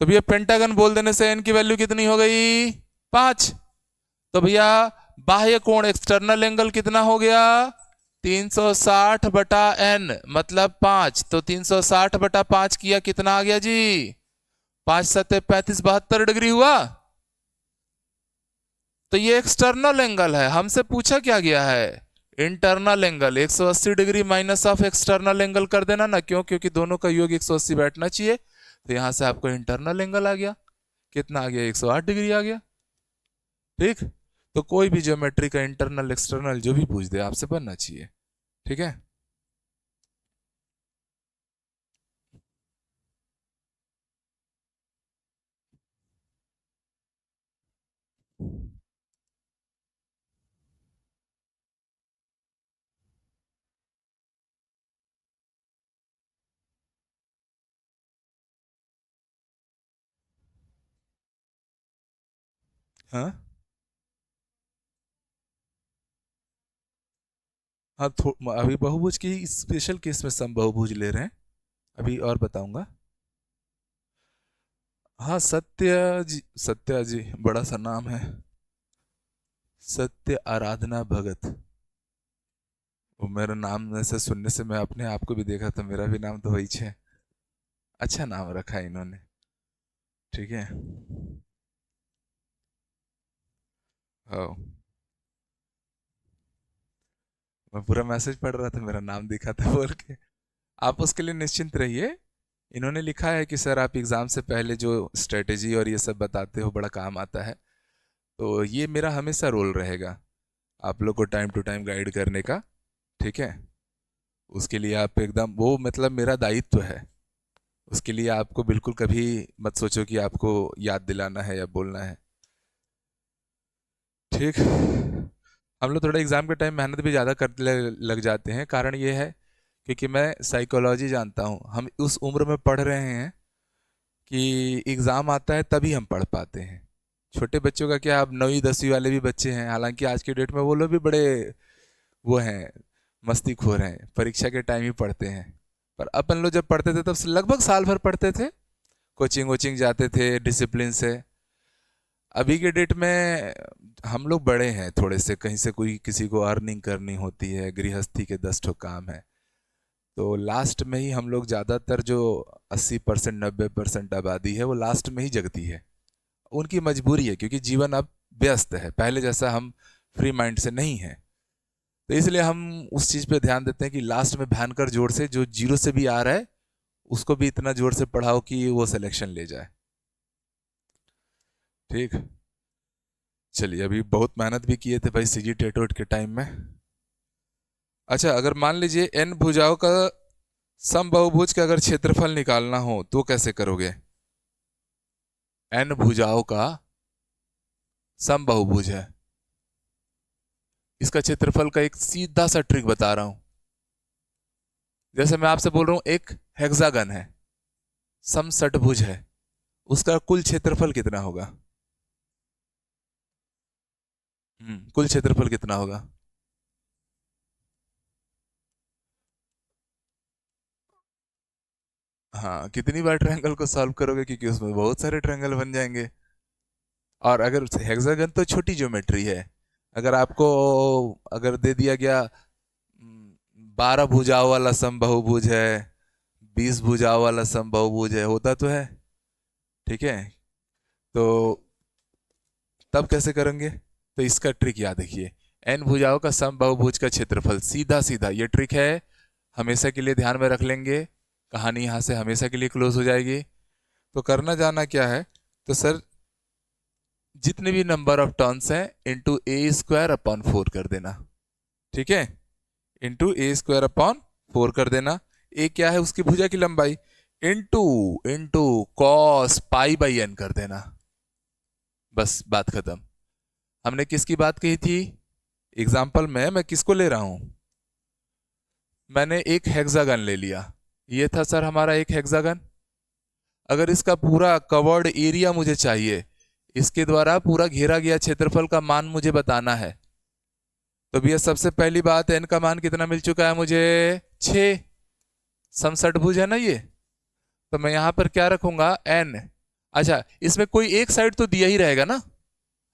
तो भैया पेंटागन बोल देने से एन की वैल्यू कितनी हो गई? 5। तो भैया बाह्य कोण एक्सटर्नल एंगल कितना हो गया? 360 बटा एन मतलब 5, तो 360 बटा 5 किया कितना आ गया जी? 5 7 35 72 डिग्री हुआ। तो ये एक्सटर्नल एंगल है, हमसे पूछा क्या गया है? Internal angle. 180 degree minus of external angle कर देना ना, क्यों? क्योंकि दोनों का योग 180 बैठना चाहिए। तो यहाँ से आपको इंटरनल एंगल आ गया, कितना आ गया, 108 डिग्री आ गया। ठीक, तो कोई भी ज्योमेट्री का इंटरनल एक्सटर्नल जो भी पूछ दे आपसे बनना चाहिए। ठीक है। हाँ हाँ, अभी बहुभुज की स्पेशल केस में सम बहुभुज ले रहे हैं, अभी और बताऊंगा। हाँ सत्या जी बड़ा सा नाम है, सत्य आराधना भगत। वो मेरा नाम ऐसे सुनने से मैं अपने आप को भी देखा तो मेरा भी नाम तो वही है। अच्छा नाम रखा है इन्होंने। ठीक है। हाँ, मैं पूरा मैसेज पढ़ रहा था, मेरा नाम दिखा था बोल के। आप उसके लिए निश्चिंत रहिए। इन्होंने लिखा है कि सर आप एग्ज़ाम से पहले जो स्ट्रेटेजी और ये सब बताते हो बड़ा काम आता है, तो ये मेरा हमेशा रोल रहेगा आप लोग को टाइम टू टाइम गाइड करने का। ठीक है। उसके लिए आप एकदम, वो मतलब मेरा दायित्व है। उसके लिए आपको बिल्कुल कभी मत सोचो कि आपको याद दिलाना है या बोलना है। ठीक। हम लोग थोड़ा एग्ज़ाम के टाइम मेहनत भी ज़्यादा करने लग जाते हैं, कारण ये है क्योंकि मैं साइकोलॉजी जानता हूँ। हम उस उम्र में पढ़ रहे हैं कि एग्ज़ाम आता है तभी हम पढ़ पाते हैं। छोटे बच्चों का क्या, अब 9वीं 10वीं वाले भी बच्चे हैं, हालांकि आज के डेट में वो लोग भी बड़े वो हैं, मस्तीखोर हैं, परीक्षा के टाइम ही पढ़ते हैं। पर अपन लोग जब पढ़ते थे तब लगभग साल भर पढ़ते थे, कोचिंग वोचिंग जाते थे डिसिप्लिन से। अभी के डेट में हम लोग बड़े हैं थोड़े से, कहीं से कोई किसी को अर्निंग करनी होती है, गृहस्थी के 10 ठो काम है, तो लास्ट में ही हम लोग ज़्यादातर जो 80% 90% आबादी है वो लास्ट में ही जगती है। उनकी मजबूरी है क्योंकि जीवन अब व्यस्त है, पहले जैसा हम फ्री माइंड से नहीं है। तो इसलिए हम उस चीज़ पे ध्यान देते हैं कि लास्ट में भयंकर जोर से जो जीरो से भी आ रहा है उसको भी इतना जोर से पढ़ाओ कि वो सिलेक्शन ले जाए। ठीक। चलिए, अभी बहुत मेहनत भी किए थे भाई सीजी टेटोट के टाइम में। अच्छा, अगर मान लीजिए एन भुजाओं का समबाहुभुज का अगर क्षेत्रफल निकालना हो तो कैसे करोगे? एन भुजाओं का समबाहुभुज है, इसका क्षेत्रफल का एक सीधा सा ट्रिक बता रहा हूं। जैसे मैं आपसे बोल रहा हूं एक हेक्सागन है, समषटभुज है, उसका कुल क्षेत्रफल कितना होगा? कुल क्षेत्रफल कितना होगा? हाँ, कितनी बार ट्रायंगल को सॉल्व करोगे, क्योंकि उसमें बहुत सारे ट्रायंगल बन जाएंगे। और अगर हेक्सागन तो छोटी ज्योमेट्री है, अगर आपको अगर दे दिया गया 12 भुजाओं वाला समबाहुभुज है, 20 भुजाओं वाला समबाहुभुज है, होता तो है। ठीक है। तो तब कैसे करेंगे? तो इसका ट्रिक याद रखिए, एन भुजाओं का समबाहुभुज का क्षेत्रफल, सीधा सीधा ये ट्रिक है, हमेशा के लिए ध्यान में रख लेंगे, कहानी यहाँ से हमेशा के लिए क्लोज हो जाएगी। तो करना जाना क्या है, तो सर जितने भी नंबर ऑफ टर्न्स हैं इंटू ए स्क्वायर अपॉन 4 कर देना। ठीक है, इंटू ए स्क्वायर अपॉन 4 कर देना। ए क्या है, उसकी भुजा की लंबाई, into into cos pi by n कर देना। बस बात खत्म। हमने किसकी बात कही थी एग्जाम्पल में, मैं किसको ले रहा हूं, मैंने एक हेक्सागन ले लिया, ये था सर हमारा एक हेक्सागन। अगर इसका पूरा कवर्ड एरिया मुझे चाहिए, इसके द्वारा पूरा घेरा गया क्षेत्रफल का मान मुझे बताना है, तो भैया सबसे पहली बात एन का मान कितना मिल चुका है मुझे, 6। समषटभुज है ना ये, तो मैं यहां पर क्या रखूंगा, एन। अच्छा, इसमें कोई एक साइड तो दिया ही रहेगा ना,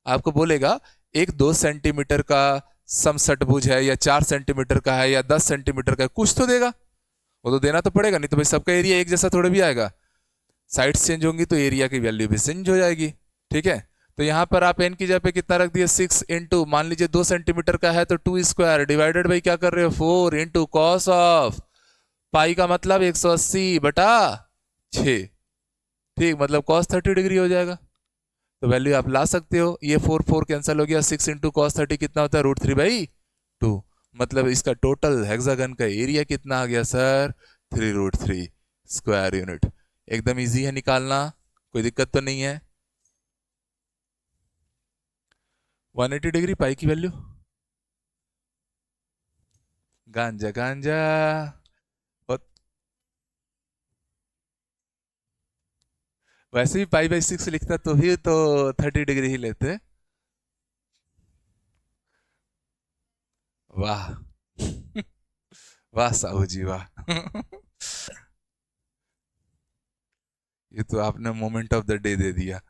आपको बोलेगा एक 2 सेंटीमीटर का समषटभुज है, या 4 सेंटीमीटर का है, या 10 सेंटीमीटर का है, कुछ तो देगा, वो तो देना तो पड़ेगा, नहीं तो भाई सबका एरिया एक जैसा थोड़ा भी आएगा। साइड्स चेंज होंगी तो एरिया की वैल्यू भी चेंज हो जाएगी। ठीक है। तो यहां पर आप एन की जगह पे कितना रख दिए, 6 इंटू, मान लीजिए 2 सेंटीमीटर का है तो 2 स्क्वायर डिवाइडेड बाई क्या कर रहे हो, 4 इंटू कॉस ऑफ पाई का मतलब 180 बटा 6। ठीक, मतलब cos 30 डिग्री हो जाएगा। तो वैल्यू आप ला सकते हो, ये 4 कैंसिल हो गया, 6 इंटू कॉस 30 कितना होता है, √3/2। मतलब इसका टोटल हेक्सागन का एरिया कितना आ गया सर, 3√3 स्क्वायर यूनिट। एकदम इजी है निकालना, कोई दिक्कत तो नहीं है। 180 डिग्री पाई की वैल्यू, गांजा गांजा। और वैसे भी पाई/6 लिखता तो भी तो 30 डिग्री ही लेते। वाह वाह साहू जी वाह ये तो आपने moment of the day they दिया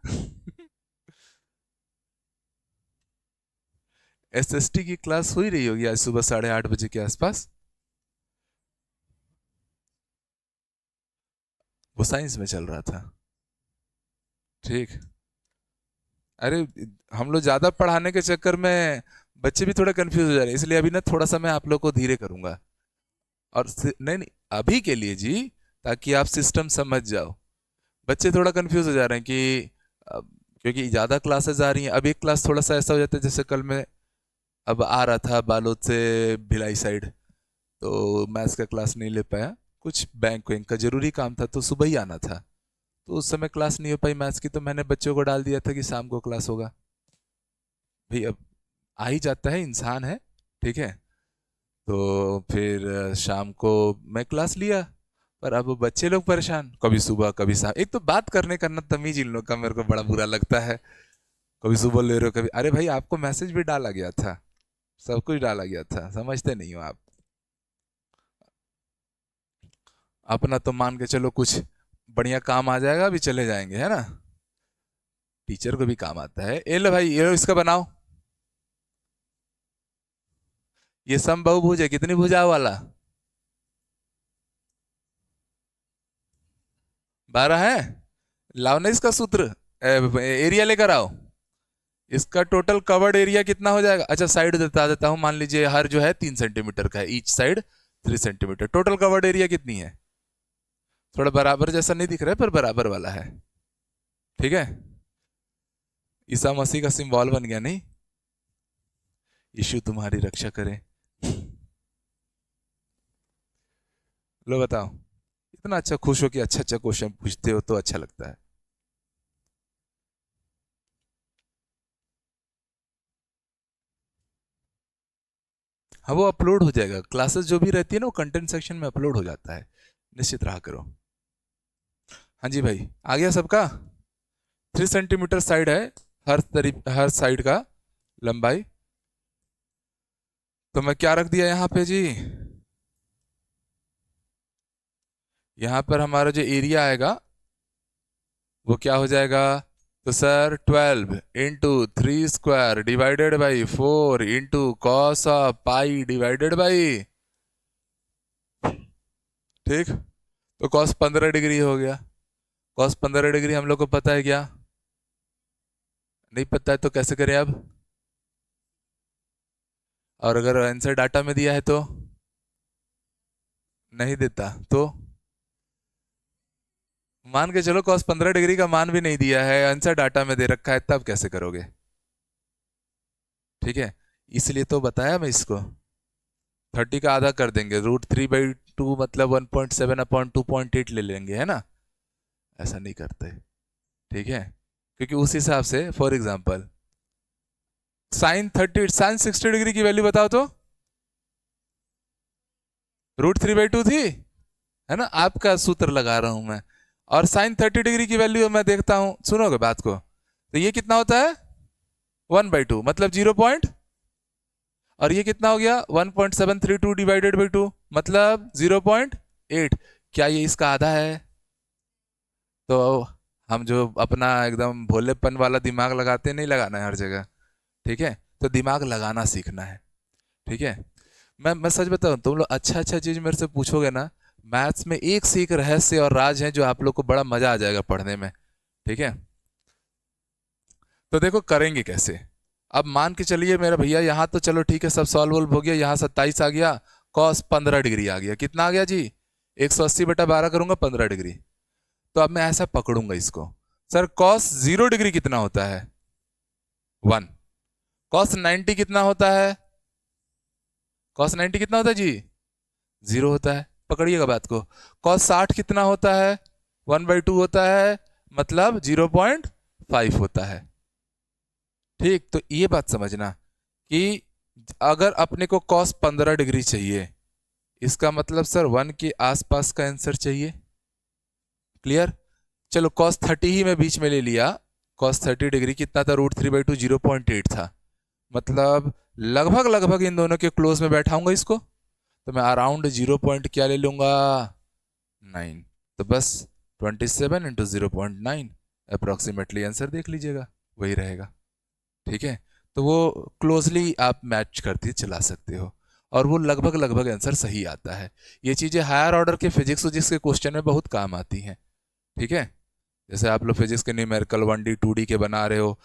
एसएसटी की क्लास हुई रही होगी आज सुबह 8:30 बजे के आसपास। वो साइंस में चल रहा था। ठीक। अरे हम लोग ज्यादा पढ़ाने के चक्कर में बच्चे भी थोड़ा कंफ्यूज हो जा रहे हैं, इसलिए अभी ना थोड़ा सा मैं आप लोग को धीरे करूंगा। और नहीं नहीं, अभी के लिए जी, ताकि आप सिस्टम समझ जाओ। बच्चे थोड़ा कंफ्यूज हो जा रहे हैं कि क्योंकि ज्यादा क्लासेस आ रही हैं। अब एक क्लास थोड़ा सा ऐसा हो जाता है, जैसे कल मैं अब आ रहा था बालोद से भिलाई साइड, तो मैथ्स का क्लास नहीं ले पाया, कुछ बैंक वैंक का जरूरी काम था तो सुबह ही आना था, तो उस समय क्लास नहीं हो पाई मैथ्स की, तो मैंने बच्चों को डाल दिया था कि शाम को क्लास होगा। भाई अब आ ही जाता है, इंसान है, ठीक है। तो फिर शाम को मैं क्लास लिया, पर अब बच्चे लोग परेशान, कभी सुबह कभी शाम। एक तो बात करने का ना तमीज इन लोग का मेरे को बड़ा बुरा लगता है। कभी सुबह ले रहे हो, कभी अरे भाई आपको मैसेज भी डाला गया था, सब कुछ डाला गया था, समझते नहीं हो आप। अपना तो मान के चलो कुछ बढ़िया काम आ जाएगा, अभी चले जाएंगे, है ना। टीचर को भी काम आता है। ए लो भाई, ये लो इसका बनाओ। ये समबाहुभुज है, कितनी भुजाओं वाला, 12 है। लाओ ना इसका सूत्र, एरिया लेकर आओ। इसका टोटल कवर्ड एरिया कितना हो जाएगा, अच्छा साइड बता देता हूँ, मान लीजिए हर जो है 3 सेंटीमीटर का है, each side 3 centimetre. Total covered area कितनी है, थोड़ा बराबर जैसा नहीं दिख रहा है पर बराबर वाला है, ठीक है। ईसा मसीह का सिंबल बन गया नहीं, यीशु तुम्हारी रक्षा करे। लो बताओ, इतना अच्छा खुश हो कि अच्छा अच्छा क्वेश्चन पूछते हो तो अच्छा लगता है। हाँ वो अपलोड हो जाएगा, क्लासेस जो भी रहती है ना वो कंटेंट सेक्शन में अपलोड हो जाता है, निश्चित रहा करो। हाँ जी भाई, आ गया सबका। 3 सेंटीमीटर साइड है, हर साइड का लंबाई। तो मैं क्या रख दिया यहाँ पे जी, यहाँ पर हमारा जो एरिया आएगा वो क्या हो जाएगा, तो sir 12 × 3² divided by 4 into cos of pi divided by, ठीक। तो कॉस 15 डिग्री हो गया। कॉस 15 डिग्री हम लोग को पता है क्या, नहीं पता है तो कैसे करें अब। और अगर आंसर डाटा में दिया है तो नहीं देता तो मान के चलो कॉस 15 डिग्री का मान भी नहीं दिया है, आंसर डाटा में दे रखा है, तब कैसे करोगे, ठीक है। इसलिए तो बताया मैं इसको, 30 का आधा कर देंगे, √3/2 मतलब 1.7/2.8 ले लेंगे, है ना। ऐसा नहीं करते, ठीक है, क्योंकि उस हिसाब से फॉर एग्जाम्पल साइन 60 डिग्री की वैल्यू बताओ तो, √3/2 थी, है ना, आपका सूत्र लगा रहा हूं मैं। और साइन 30 डिग्री की वैल्यू मैं देखता हूं, सुनोगे बात को, तो ये कितना होता है 1/2 मतलब 0 और ये कितना हो गया 1.732 डिवाइडेड बाई 2 मतलब 0.8। क्या ये इसका आधा है, तो हम जो अपना एकदम भोलेपन वाला दिमाग लगाते, नहीं लगाना है हर जगह, ठीक है। तो दिमाग लगाना सीखना है, ठीक है। मैं सच बताऊं, तुम लोग अच्छा अच्छा चीज मेरे से पूछोगे ना, मैथ्स में एक से एक रहस्य और राज है जो आप लोग को बड़ा मजा आ जाएगा पढ़ने में, ठीक है। तो देखो करेंगे कैसे। अब मान के चलिए मेरा भैया, यहाँ तो चलो ठीक है सब सॉल्व वॉल्व हो गया, यहाँ 27 आ गया, कॉस 15 डिग्री आ गया, कितना आ गया जी 180/12 करूंगा 15 डिग्री। तो अब मैं ऐसा पकड़ूंगा इसको, सर cos 0 डिग्री कितना होता है 1, cos 90 कितना होता है, cos 90 कितना होता है जी 0 होता है, पकड़िएगा बात को। cos 60 कितना होता है 1/2 होता है, मतलब 0.5 होता है। ठीक, तो ये बात समझना कि अगर अपने को cos 15 डिग्री चाहिए, इसका मतलब सर 1 के आसपास का आंसर चाहिए। क्लियर? चलो cos 30 ही मैं बीच में ले लिया, cos 30 डिग्री कितना था √3/2 0.8 था, मतलब लगभग लगभग इन दोनों के क्लोज में बैठाऊंगा इसको, तो मैं अराउंड 0 पॉइंट क्या ले लूंगा 9, तो बस 27 इंटू 0.9 अप्रोक्सीमेटली आंसर देख लीजिएगा, वही रहेगा। ठीक है, तो वो क्लोजली आप मैच करते चला सकते हो और वो लगभग लगभग आंसर सही आता है। ये चीज़ें हायर ऑर्डर के फिजिक्स के क्वेश्चन में बहुत काम आती हैं। ठीक है, जैसे आप लोग फिजिक्स के न्यूमेरिकल 1D 2D के बना रहे हो,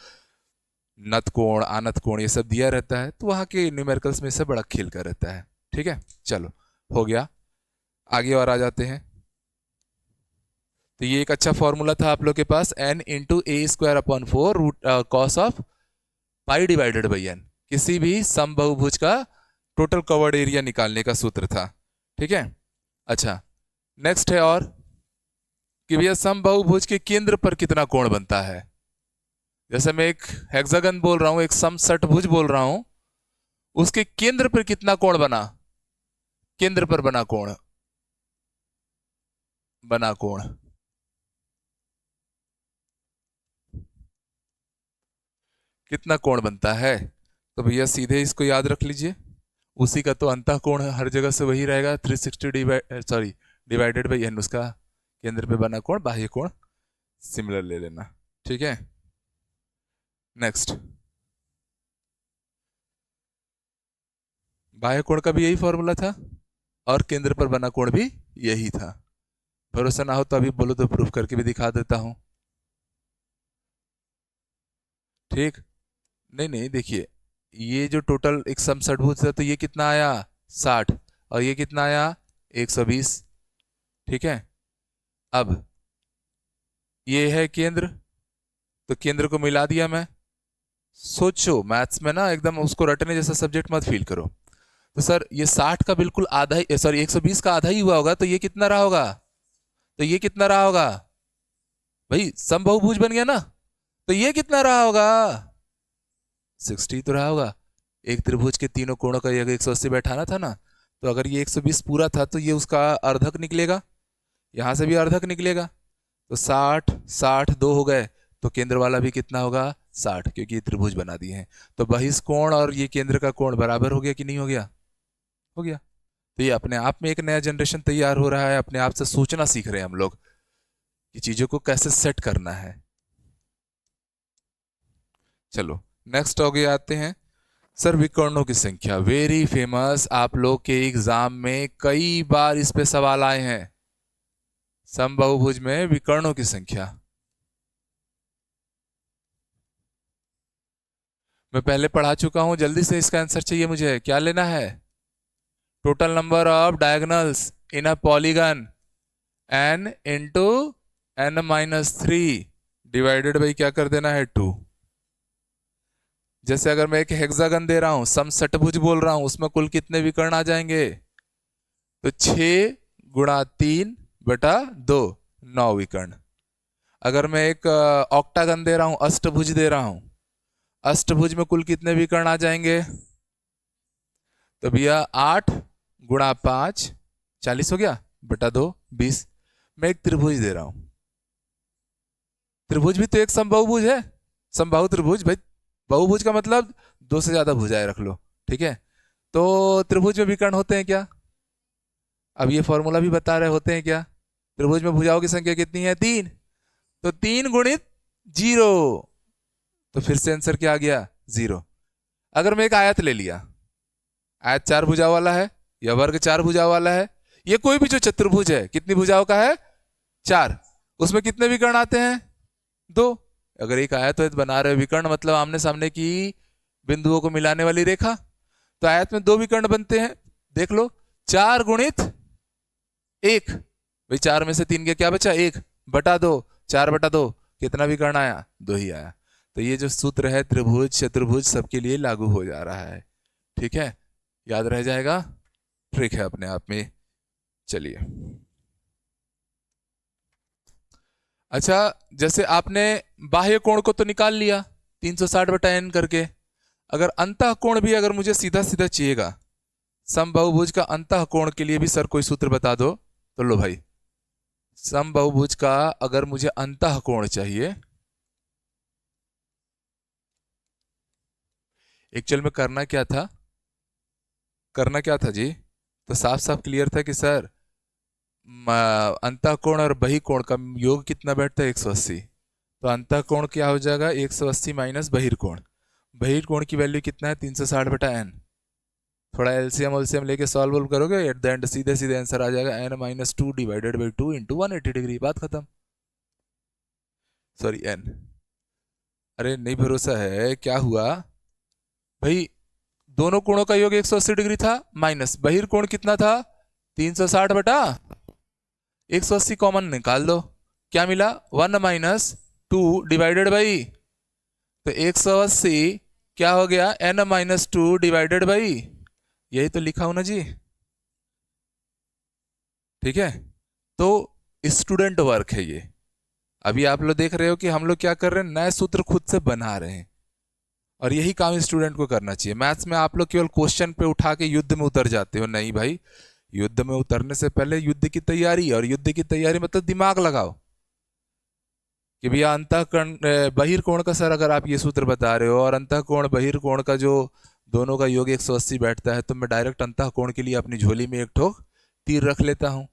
नत कोण आनत कोण ये सब दिया रहता है, तो वहाँ के न्यूमेरिकल्स में से बड़ा खेल का रहता है। ठीक है, चलो हो गया, आगे और आ जाते हैं। तो ये एक अच्छा फॉर्मूला था आप लोग के पास, n into a²/4 cos of pi divided by n, किसी भी समबाहुभुज का टोटल कवर्ड एरिया निकालने का सूत्र था। ठीक है, अच्छा नेक्स्ट है और कि भैया समबाहुभुज के केंद्र पर कितना कोण बनता है। जैसे मैं एक हेक्सागन बोल रहा हूं, एक समषटभुज बोल रहा हूं, उसके केंद्र पर कितना कोण बना, केंद्र पर बना कोण कितना कोण बनता है, तो भैया सीधे इसको याद रख लीजिए, उसी का तो अंतः कोण हर जगह से वही रहेगा 360 डिवाइडेड बाई n, उसका केंद्र पे बना कोण बाह्य कोण सिमिलर ले लेना। ठीक है, नेक्स्ट बाह्य कोण का भी यही फॉर्मूला था और केंद्र पर बना कोण भी यही था। भरोसा ना हो तो अभी बोलो तो प्रूफ करके भी दिखा देता हूं। ठीक, नहीं नहीं देखिए, ये जो टोटल एक समषटभुज था तो ये कितना आया 60 और ये कितना आया 120। ठीक है, अब ये है केंद्र, तो केंद्र को मिला दिया मैं। सोचो मैथ्स में ना एकदम उसको रटने जैसा सब्जेक्ट मत फील करो। तो सर ये 60 का बिल्कुल आधा ही, सॉरी 120 का आधा ही हुआ होगा, तो ये कितना रहा होगा, तो ये कितना रहा होगा भाई, समबाहुभुज बन गया ना, तो ये कितना रहा होगा 60 तो रहा होगा। एक त्रिभुज के तीनों कोणों का ये 180 बैठाना था ना, तो अगर ये 120 पूरा था तो ये उसका अर्धक निकलेगा, यहां से भी अर्धक निकलेगा, तो 60 60 दो हो गए, तो केंद्र वाला भी कितना होगा 60, क्योंकि ये त्रिभुज बना दिए हैं। तो बहिष्कोण और ये केंद्र का कोण बराबर हो गया कि नहीं हो गया, हो गया। तो ये अपने आप में एक नया जनरेशन तैयार हो रहा है, अपने आप से सोचना सीख रहे हैं हम लोग कि चीजों को कैसे सेट करना है। चलो नेक्स्ट हो गया, आते हैं सर विकर्णों की संख्या, वेरी फेमस, आप लोग के एग्जाम में कई बार इस पे सवाल आए हैं। समबाहुभुज में विकर्णों की संख्या मैं पहले पढ़ा चुका हूं, जल्दी से इसका आंसर चाहिए मुझे, क्या लेना है, total number of diagonals in a polygon n into n-3 divided by क्या कर देना है 2। जैसे अगर मैं एक हेक्सागन दे रहा हूं, समषटभुज बोल रहा हूं, उसमें कुल कितने विकर्ण आ जाएंगे, तो 6 गुणा 3 बटा 2 9 विकर्ण। अगर मैं एक ऑक्टागन दे रहा हूं, अष्टभुज दे रहा हूं, अष्टभुज में कुल कितने विकर्ण आ जाएंगे, तो भैया 8 गुणा 5 40 हो गया बटा 2 20। मैं एक त्रिभुज दे रहा हूं, त्रिभुज भी तो एक समबाहुभुज है, समबाहु त्रिभुज भाई, बहुभुज का मतलब दो से ज्यादा भुजाएं रख लो। ठीक है, तो त्रिभुज में विकर्ण होते हैं क्या, अब ये फॉर्मूला भी बता रहे होते हैं क्या, त्रिभुज में भुजाओं की संख्या कितनी है 3, तो 3 गुणित 0, तो फिर से आंसर क्या आ गया 0। अगर मैं एक आयत ले लिया, आयत 4 भुजाओं वाला है या वर्ग 4 भुजाओं वाला है, ये कोई भी जो चतुर्भुज है कितनी भुजाओं का है 4, उसमें कितने विकर्ण आते हैं 2। अगर एक आयत तो बना रहे विकर्ण मतलब आमने सामने की बिंदुओं को मिलाने वाली रेखा, तो आयत में 2 विकर्ण बनते हैं, देख लो 4 गुणित 1, भाई 4 में से 3 के क्या बचा 1, बटा दो, 4/2 कितना भी करना आया, 2 ही आया। तो ये जो सूत्र है त्रिभुज चतुर्भुज सबके लिए लागू हो जा रहा है। ठीक है, याद रह जाएगा, ट्रिक है अपने आप में। चलिए, अच्छा, जैसे आपने बाह्य कोण को तो निकाल लिया 360/n करके, अगर अंतः कोण भी अगर मुझे सीधा सीधा चाहिएगा, समबाहुभुज का अंतः कोण के लिए भी सर कोई सूत्र बता दो, तो लो भाई, समबाहुभुज का अगर मुझे अंतः कोण चाहिए, एक्चुअल में करना क्या था जी, तो साफ साफ क्लियर था कि सर अंतः कोण और बहिकोण का योग कितना बैठता है, 180। तो अंतः कोण क्या हो जाएगा, 180 माइनस बहिर्कोण। बहिर्कोण की वैल्यू कितना है, 360/n। थोड़ा एलसीएम उलसीएम लेके सॉल्व करोगे, एट द एंड सीधे सीधे आंसर आ जाएगा n-2 divided by 2 into 180 degree, बात खत्म। सॉरी n, अरे नहीं भरोसा है, क्या हुआ भाई, दोनों कोणों का योग 180 डिग्री था, माइनस बहिर्कोण कितना था, 360/180 कॉमन निकाल दो, क्या मिला, 1 माइनस 2 डिवाइडेड बाई, तो 180 क्या हो गया, n-2 डिवाइडेड बाई, यही तो लिखा हूं ना जी। ठीक है, तो स्टूडेंट वर्क है ये। अभी आप लोग देख रहे हो कि हम लोग क्या कर रहे हैं, नए सूत्र खुद से बना रहे हैं, और यही काम स्टूडेंट को करना चाहिए। मैथ्स में आप लोग केवल क्वेश्चन पे उठा के युद्ध में उतर जाते हो, नहीं भाई, युद्ध में उतरने से पहले युद्ध की तैयारी, और युद्ध की तैयारी मतलब दिमाग लगाओ कि भैया अंतःकोण बहिर्कोण का सर अगर आप ये सूत्र बता रहे हो, और अंतःकोण बहिर्कोण का जो दोनों का योग 180 बैठता है, तो मैं डायरेक्ट अंतःकोण के लिए अपनी झोली में एक ठोक तीर रख लेता हूं,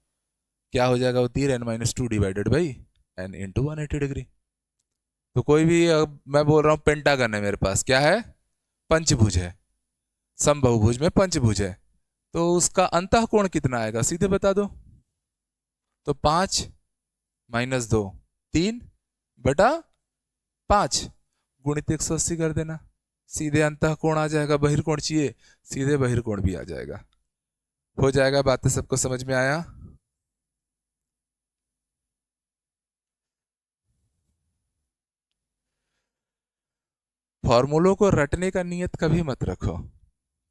क्या हो जाएगा वो तीर, n-2 divided by n into 180 degree. तो कोई भी मैं बोल रहा हूँ पेंटागन है मेरे पास, क्या है, पंचभुज है, समबाहुभुज में पंचभुज है, तो उसका अंतः कोण कितना आएगा, सीधे बता दो, तो 5 माइनस 2 3/5 गुणित 180 कर देना, सीधे अंतः कोण आ जाएगा। बहिर्कोण चाहिए, सीधे बहिर्कोण भी आ जाएगा, हो जाएगा। बातें सबको समझ में आया, फॉर्मूलों को रटने का नियत कभी मत रखो,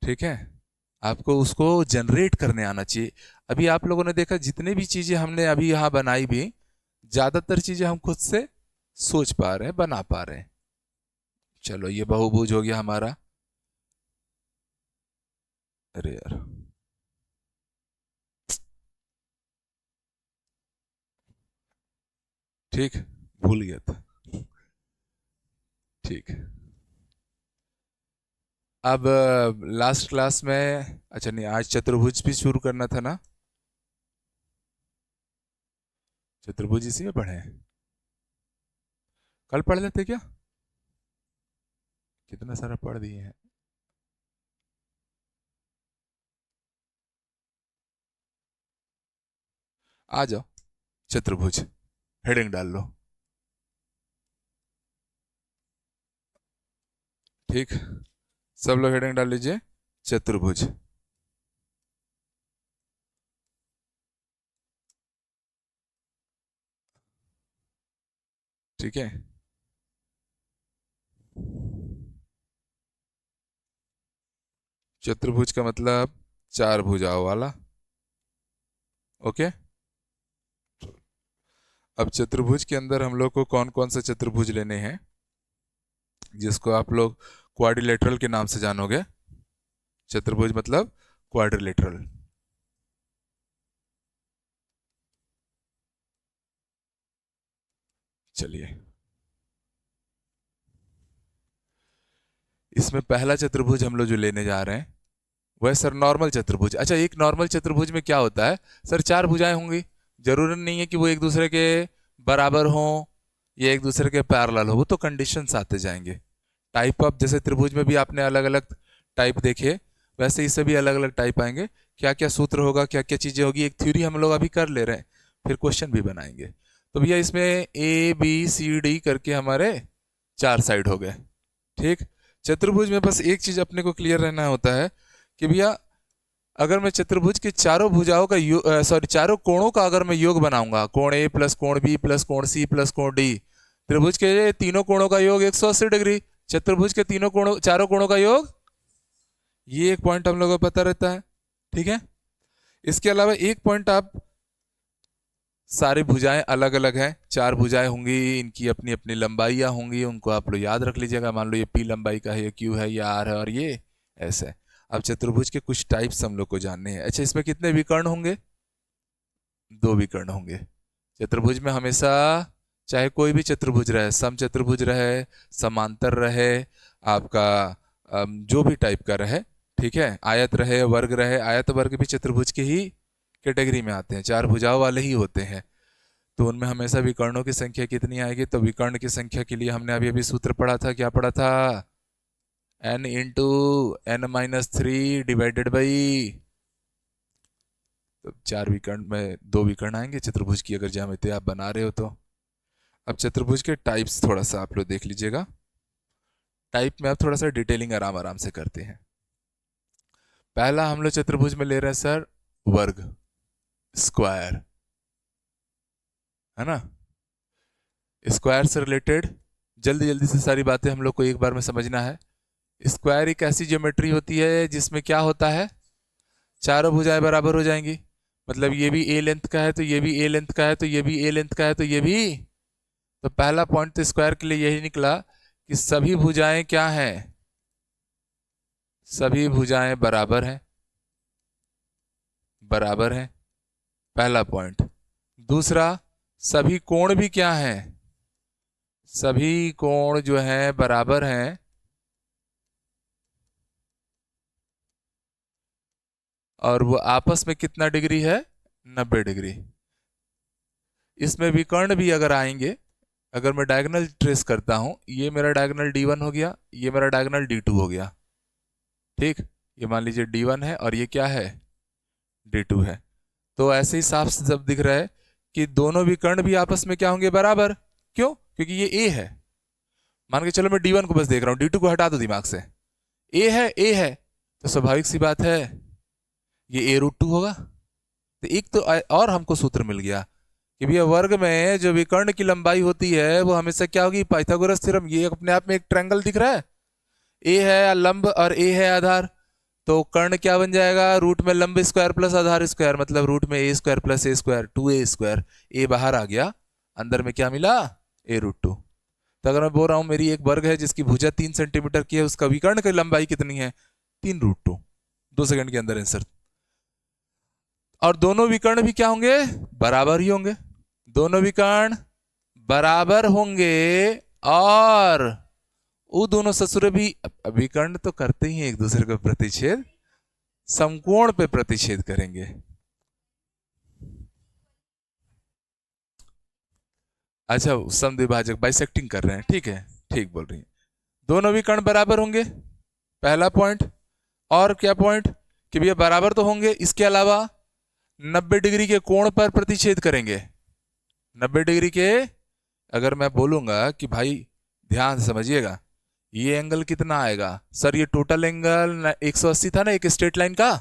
ठीक है, आपको उसको जनरेट करने आना चाहिए। अभी आप लोगों ने देखा जितने भी चीजें हमने अभी यहाँ बनाई भी, ज्यादातर चीजें हम खुद से सोच पा रहे हैं, बना पा रहे हैं। चलो ये बहुभुज हो गया हमारा, अरे यार ठीक, भूल गया था, ठीक। अब लास्ट क्लास में, अच्छा नहीं, आज चतुर्भुज भी शुरू करना था ना, चतुर्भुज इसी में पढ़े हैं, कल पढ़ लेते क्या, कितना सारा पढ़ दिए हैं। आ जाओ, चतुर्भुज हेडिंग डाल लो, ठीक, सब लोग हेडिंग डाल लीजिए, चतुर्भुज। ठीक है, चतुर्भुज का मतलब 4 भुजाओं वाला, ओके। अब चतुर्भुज के अंदर हम लोग को कौन कौन सा चतुर्भुज लेने हैं, जिसको आप लोग क्वाड्रिलेटरल के नाम से जानोगे। चतुर्भुज मतलब क्वाड्रिलेटरल, चलिए, इसमें पहला चतुर्भुज हम लोग जो लेने जा रहे हैं वह सर नॉर्मल चतुर्भुज। अच्छा, एक नॉर्मल चतुर्भुज में क्या होता है सर, 4 भुजाएं होंगी, जरूरी नहीं है कि वो एक दूसरे के बराबर हों या एक दूसरे के पैरेलल हो, वो तो कंडीशंस आते जाएंगे। टाइप ऑफ, जैसे त्रिभुज में भी आपने अलग अलग टाइप देखे, वैसे इससे भी अलग अलग टाइप आएंगे, क्या क्या सूत्र होगा, क्या क्या चीज़ें होगी, एक थ्योरी हम लोग अभी कर ले रहे हैं, फिर क्वेश्चन भी बनाएंगे। तो भैया इसमें ABCD करके हमारे 4 साइड हो गए, ठीक। चतुर्भुज में बस एक चीज़ अपने को क्लियर रहना होता है कि भैया अगर मैं चतुर्भुज के चारों भुजाओं का चारों कोणों का अगर मैं योग बनाऊंगा, कोण ए प्लस कोण बी प्लस कोण सी प्लस कोण डी, त्रिभुज के तीनों कोणों का योग 180 डिग्री, चतुर्भुज के चारों कोणों का योग, ये एक पॉइंट हम लोगों को पता रहता है। ठीक है, इसके अलावा एक पॉइंट, आप सारी भुजाएं अलग अलग हैं, 4 भुजाएं होंगी, इनकी अपनी अपनी लंबाइयां होंगी, उनको आप लोग याद रख लीजिएगा। मान लो ये पी लंबाई का है, ये क्यू है, ये आर है और ये ऐसा है। अब चतुर्भुज के कुछ टाइप्स हम लोग को जानने हैं। अच्छा, इसमें कितने विकर्ण होंगे? 2 विकर्ण होंगे। चतुर्भुज में हमेशा, चाहे कोई भी चतुर्भुज रहे, सम चतुर्भुज रहे, समांतर रहे, आपका जो भी टाइप का रहे, ठीक है, आयत रहे, वर्ग रहे, आयत वर्ग भी चतुर्भुज के ही कैटेगरी में आते हैं, 4 भुजाओं वाले ही होते हैं। तो उनमें हमेशा विकर्णों की संख्या कितनी आएगी? तो विकर्ण की संख्या के लिए हमने अभी अभी सूत्र पढ़ा था, क्या पढ़ा था? n into n-3 divided by, तो 4 विकर्ण में 2 विकर्ण आएंगे चतुर्भुज की, अगर ज्यामिति आप बना रहे हो तो। अब चतुर्भुज के टाइप्स थोड़ा सा आप लोग देख लीजिएगा। टाइप में आप थोड़ा सा डिटेलिंग आराम आराम से करते हैं। पहला हम लोग चतुर्भुज में ले रहे हैं सर वर्ग, स्क्वायर, है ना। स्क्वायर से रिलेटेड जल्दी जल्दी से सारी बातें हम लोग को एक बार में समझना है। स्क्वायर एक ऐसी ज्योमेट्री होती है जिसमें क्या होता है, चारों भुजाएं बराबर हो जाएंगी। मतलब ये भी ए लेंथ का है तो ये भी ए लेंथ का है तो ये भी ए लेंथ का है तो ये भी। तो पहला पॉइंट तो स्क्वायर के लिए यही निकला कि सभी भुजाएं क्या हैं, सभी भुजाएं बराबर हैं, बराबर हैं, पहला पॉइंट। दूसरा, सभी कोण भी क्या हैं, सभी कोण जो हैं बराबर हैं, और वो आपस में कितना डिग्री है, 90 डिग्री। इसमें विकर्ण भी अगर आएंगे, अगर मैं डायगोनल ट्रेस करता हूं, ये मेरा डायगोनल D1 हो गया, ये मेरा डायगोनल D2 हो गया, ठीक। ये मान लीजिए D1 है और ये क्या है, D2 है। तो ऐसे ही साफ सब दिख रहा है कि दोनों विकर्ण भी आपस में क्या होंगे, बराबर। क्यों? क्योंकि ये A है। मान के चलो मैं D1 को बस देख रहा हूं, D2 को हटा दो दिमाग से। A है तो स्वाभाविक सी बात है ये A√2 होगा। तो एक तो और हमको सूत्र मिल गया कि भैया वर्ग में जो विकर्ण की लंबाई होती है वो हमेशा क्या होगी, पाइथागोरस थ्योरम। ये अपने आप में एक ट्रायंगल दिख रहा है, ए है लंब और ए है आधार, तो कर्ण क्या बन जाएगा, रूट में लंब स्क्वायर प्लस आधार स्क्वायर, मतलब रूट में A square plus A square, 2a square. ए बाहर आ गया, अंदर में क्या मिला, A√2। तो अगर मैं बोल रहा हूं मेरी एक वर्ग है जिसकी भुजा 3 सेंटीमीटर की है, उसका विकर्ण की लंबाई कितनी है, 3√2। 2 सेकंड के अंदर आंसर। और दोनों विकर्ण भी क्या होंगे, बराबर ही होंगे, दोनों विकर्ण बराबर होंगे। और वो दोनों ससुर भी विकर्ण तो करते ही एक दूसरे को प्रतिच्छेद, समकोण पे प्रतिच्छेद करेंगे। अच्छा, समद्विभाजक बाइसेक्टिंग कर रहे हैं, ठीक है, ठीक बोल रही हैं। दोनों विकर्ण बराबर होंगे, पहला पॉइंट। और क्या पॉइंट कि भैया बराबर तो होंगे, इसके अलावा 90 डिग्री के कोण पर प्रतिच्छेद करेंगे। 90 डिग्री के, अगर मैं बोलूंगा कि भाई ध्यान से समझिएगा, ये एंगल कितना आएगा सर, ये टोटल एंगल 180 था ना एक स्ट्रेट लाइन का,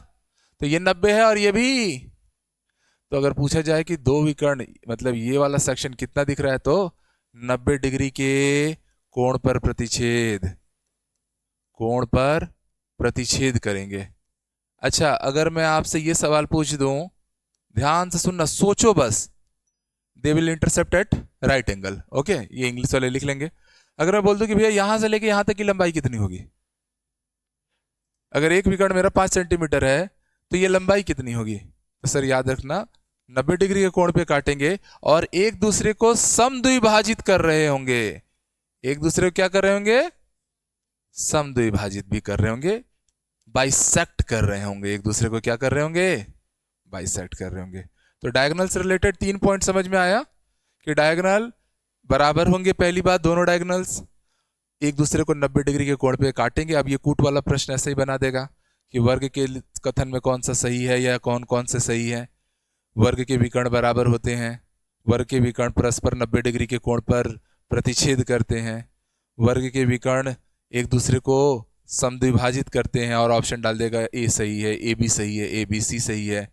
तो ये 90 है और ये भी। तो अगर पूछा जाए कि दो विकर्ण, मतलब ये वाला सेक्शन कितना दिख रहा है, तो 90 डिग्री के कोण पर प्रतिच्छेद, कोण पर प्रतिच्छेद करेंगे। अच्छा, अगर मैं आपसे ये सवाल पूछ दूं, ध्यान से सुनना, सोचो बस, they will intercept at right angle, okay, ये इंग्लिश वाले लिख लेंगे। अगर मैं बोल दूं कि भैया यहां से लेके यहां तक की लंबाई कितनी होगी, अगर एक विकर्ण मेरा 5 सेंटीमीटर है तो ये लंबाई कितनी होगी, तो सर याद रखना 90 डिग्री के कोण पे काटेंगे और एक दूसरे को समद्विभाजित कर रहे होंगे। एक दूसरे को क्या कर रहे होंगे, समद्विभाजित भी कर रहे होंगे, बाइसेक्ट कर रहे होंगे, एक दूसरे को क्या कर रहे होंगे, बाइसेक्ट कर रहे होंगे। तो डायगोनल से रिलेटेड 3 पॉइंट समझ में आया कि डायगोनल बराबर होंगे, पहली बात, दोनों डायगोनल्स एक दूसरे को 90 डिग्री के कोण पे काटेंगे। अब ये कूट वाला प्रश्न ऐसे ही बना देगा कि वर्ग के कथन में कौन सा सही है या कौन कौन से सही है। वर्ग के विकर्ण बराबर होते हैं, वर्ग के विकर्ण परस्पर 90 डिग्री के कोण पर प्रतिच्छेद करते हैं, वर्ग के विकर्ण एक दूसरे को समद्विभाजित करते हैं और ऑप्शन डाल देगा ए सही है, ए बी सही है, ए बी सी सही है,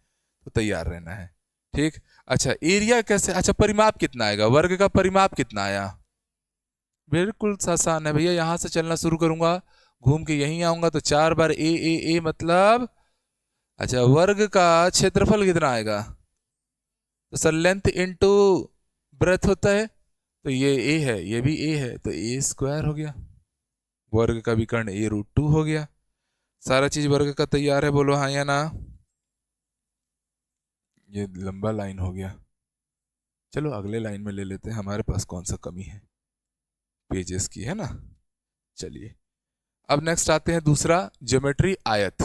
तो तैयार रहना है। ठीक। अच्छा एरिया कैसे, अच्छा परिमाप कितना आएगा, वर्ग का परिमाप कितना आया, बिल्कुल आसान है भैया, यहां से चलना शुरू करूंगा, घूम के यहीं आऊंगा तो 4 बार ए मतलब, अच्छा वर्ग का क्षेत्रफल कितना आएगा, तो सर लेंथ इनटू ब्रेथ होता है, तो ये ए है, ये भी ए है, तो ए स्क्वायर हो गया, वर्ग का विकर्ण a√2 हो गया। सारा चीज वर्ग का तैयार है, बोलो हाँ या ना। ये लंबा लाइन हो गया, चलो अगले लाइन में ले लेते हैं, हमारे पास कौन सा कमी है, पेजेस की है ना। चलिए अब नेक्स्ट आते हैं दूसरा, ज्योमेट्री आयत।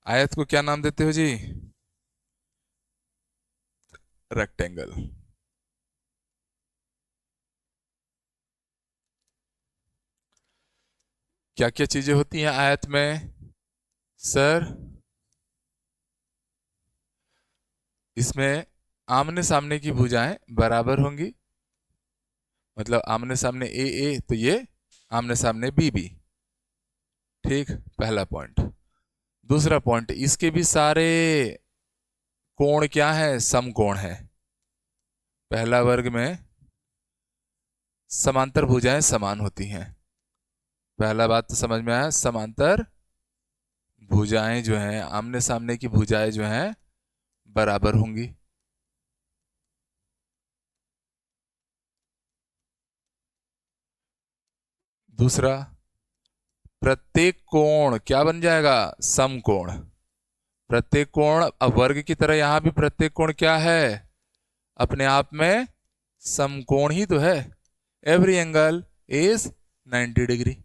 आयत को क्या नाम देते हो जी, रेक्टेंगल। क्या क्या चीजें होती हैं आयत में सर, इसमें आमने सामने की भुजाएं बराबर होंगी, मतलब आमने सामने ए तो ये आमने सामने बी। ठीक, पहला पॉइंट। दूसरा पॉइंट, इसके भी सारे कोण क्या है, समकोण है। पहला वर्ग में समांतर भुजाएं समान होती हैं, पहला बात तो समझ में आया, समांतर भुजाएं जो हैं, आमने सामने की भुजाएं जो हैं बराबर होंगी। दूसरा, प्रत्येक कोण क्या बन जाएगा, समकोण। प्रत्येक कोण, अब वर्ग की तरह यहां भी प्रत्येक कोण क्या है, अपने आप में समकोण ही तो है, एवरी एंगल इज 90 डिग्री,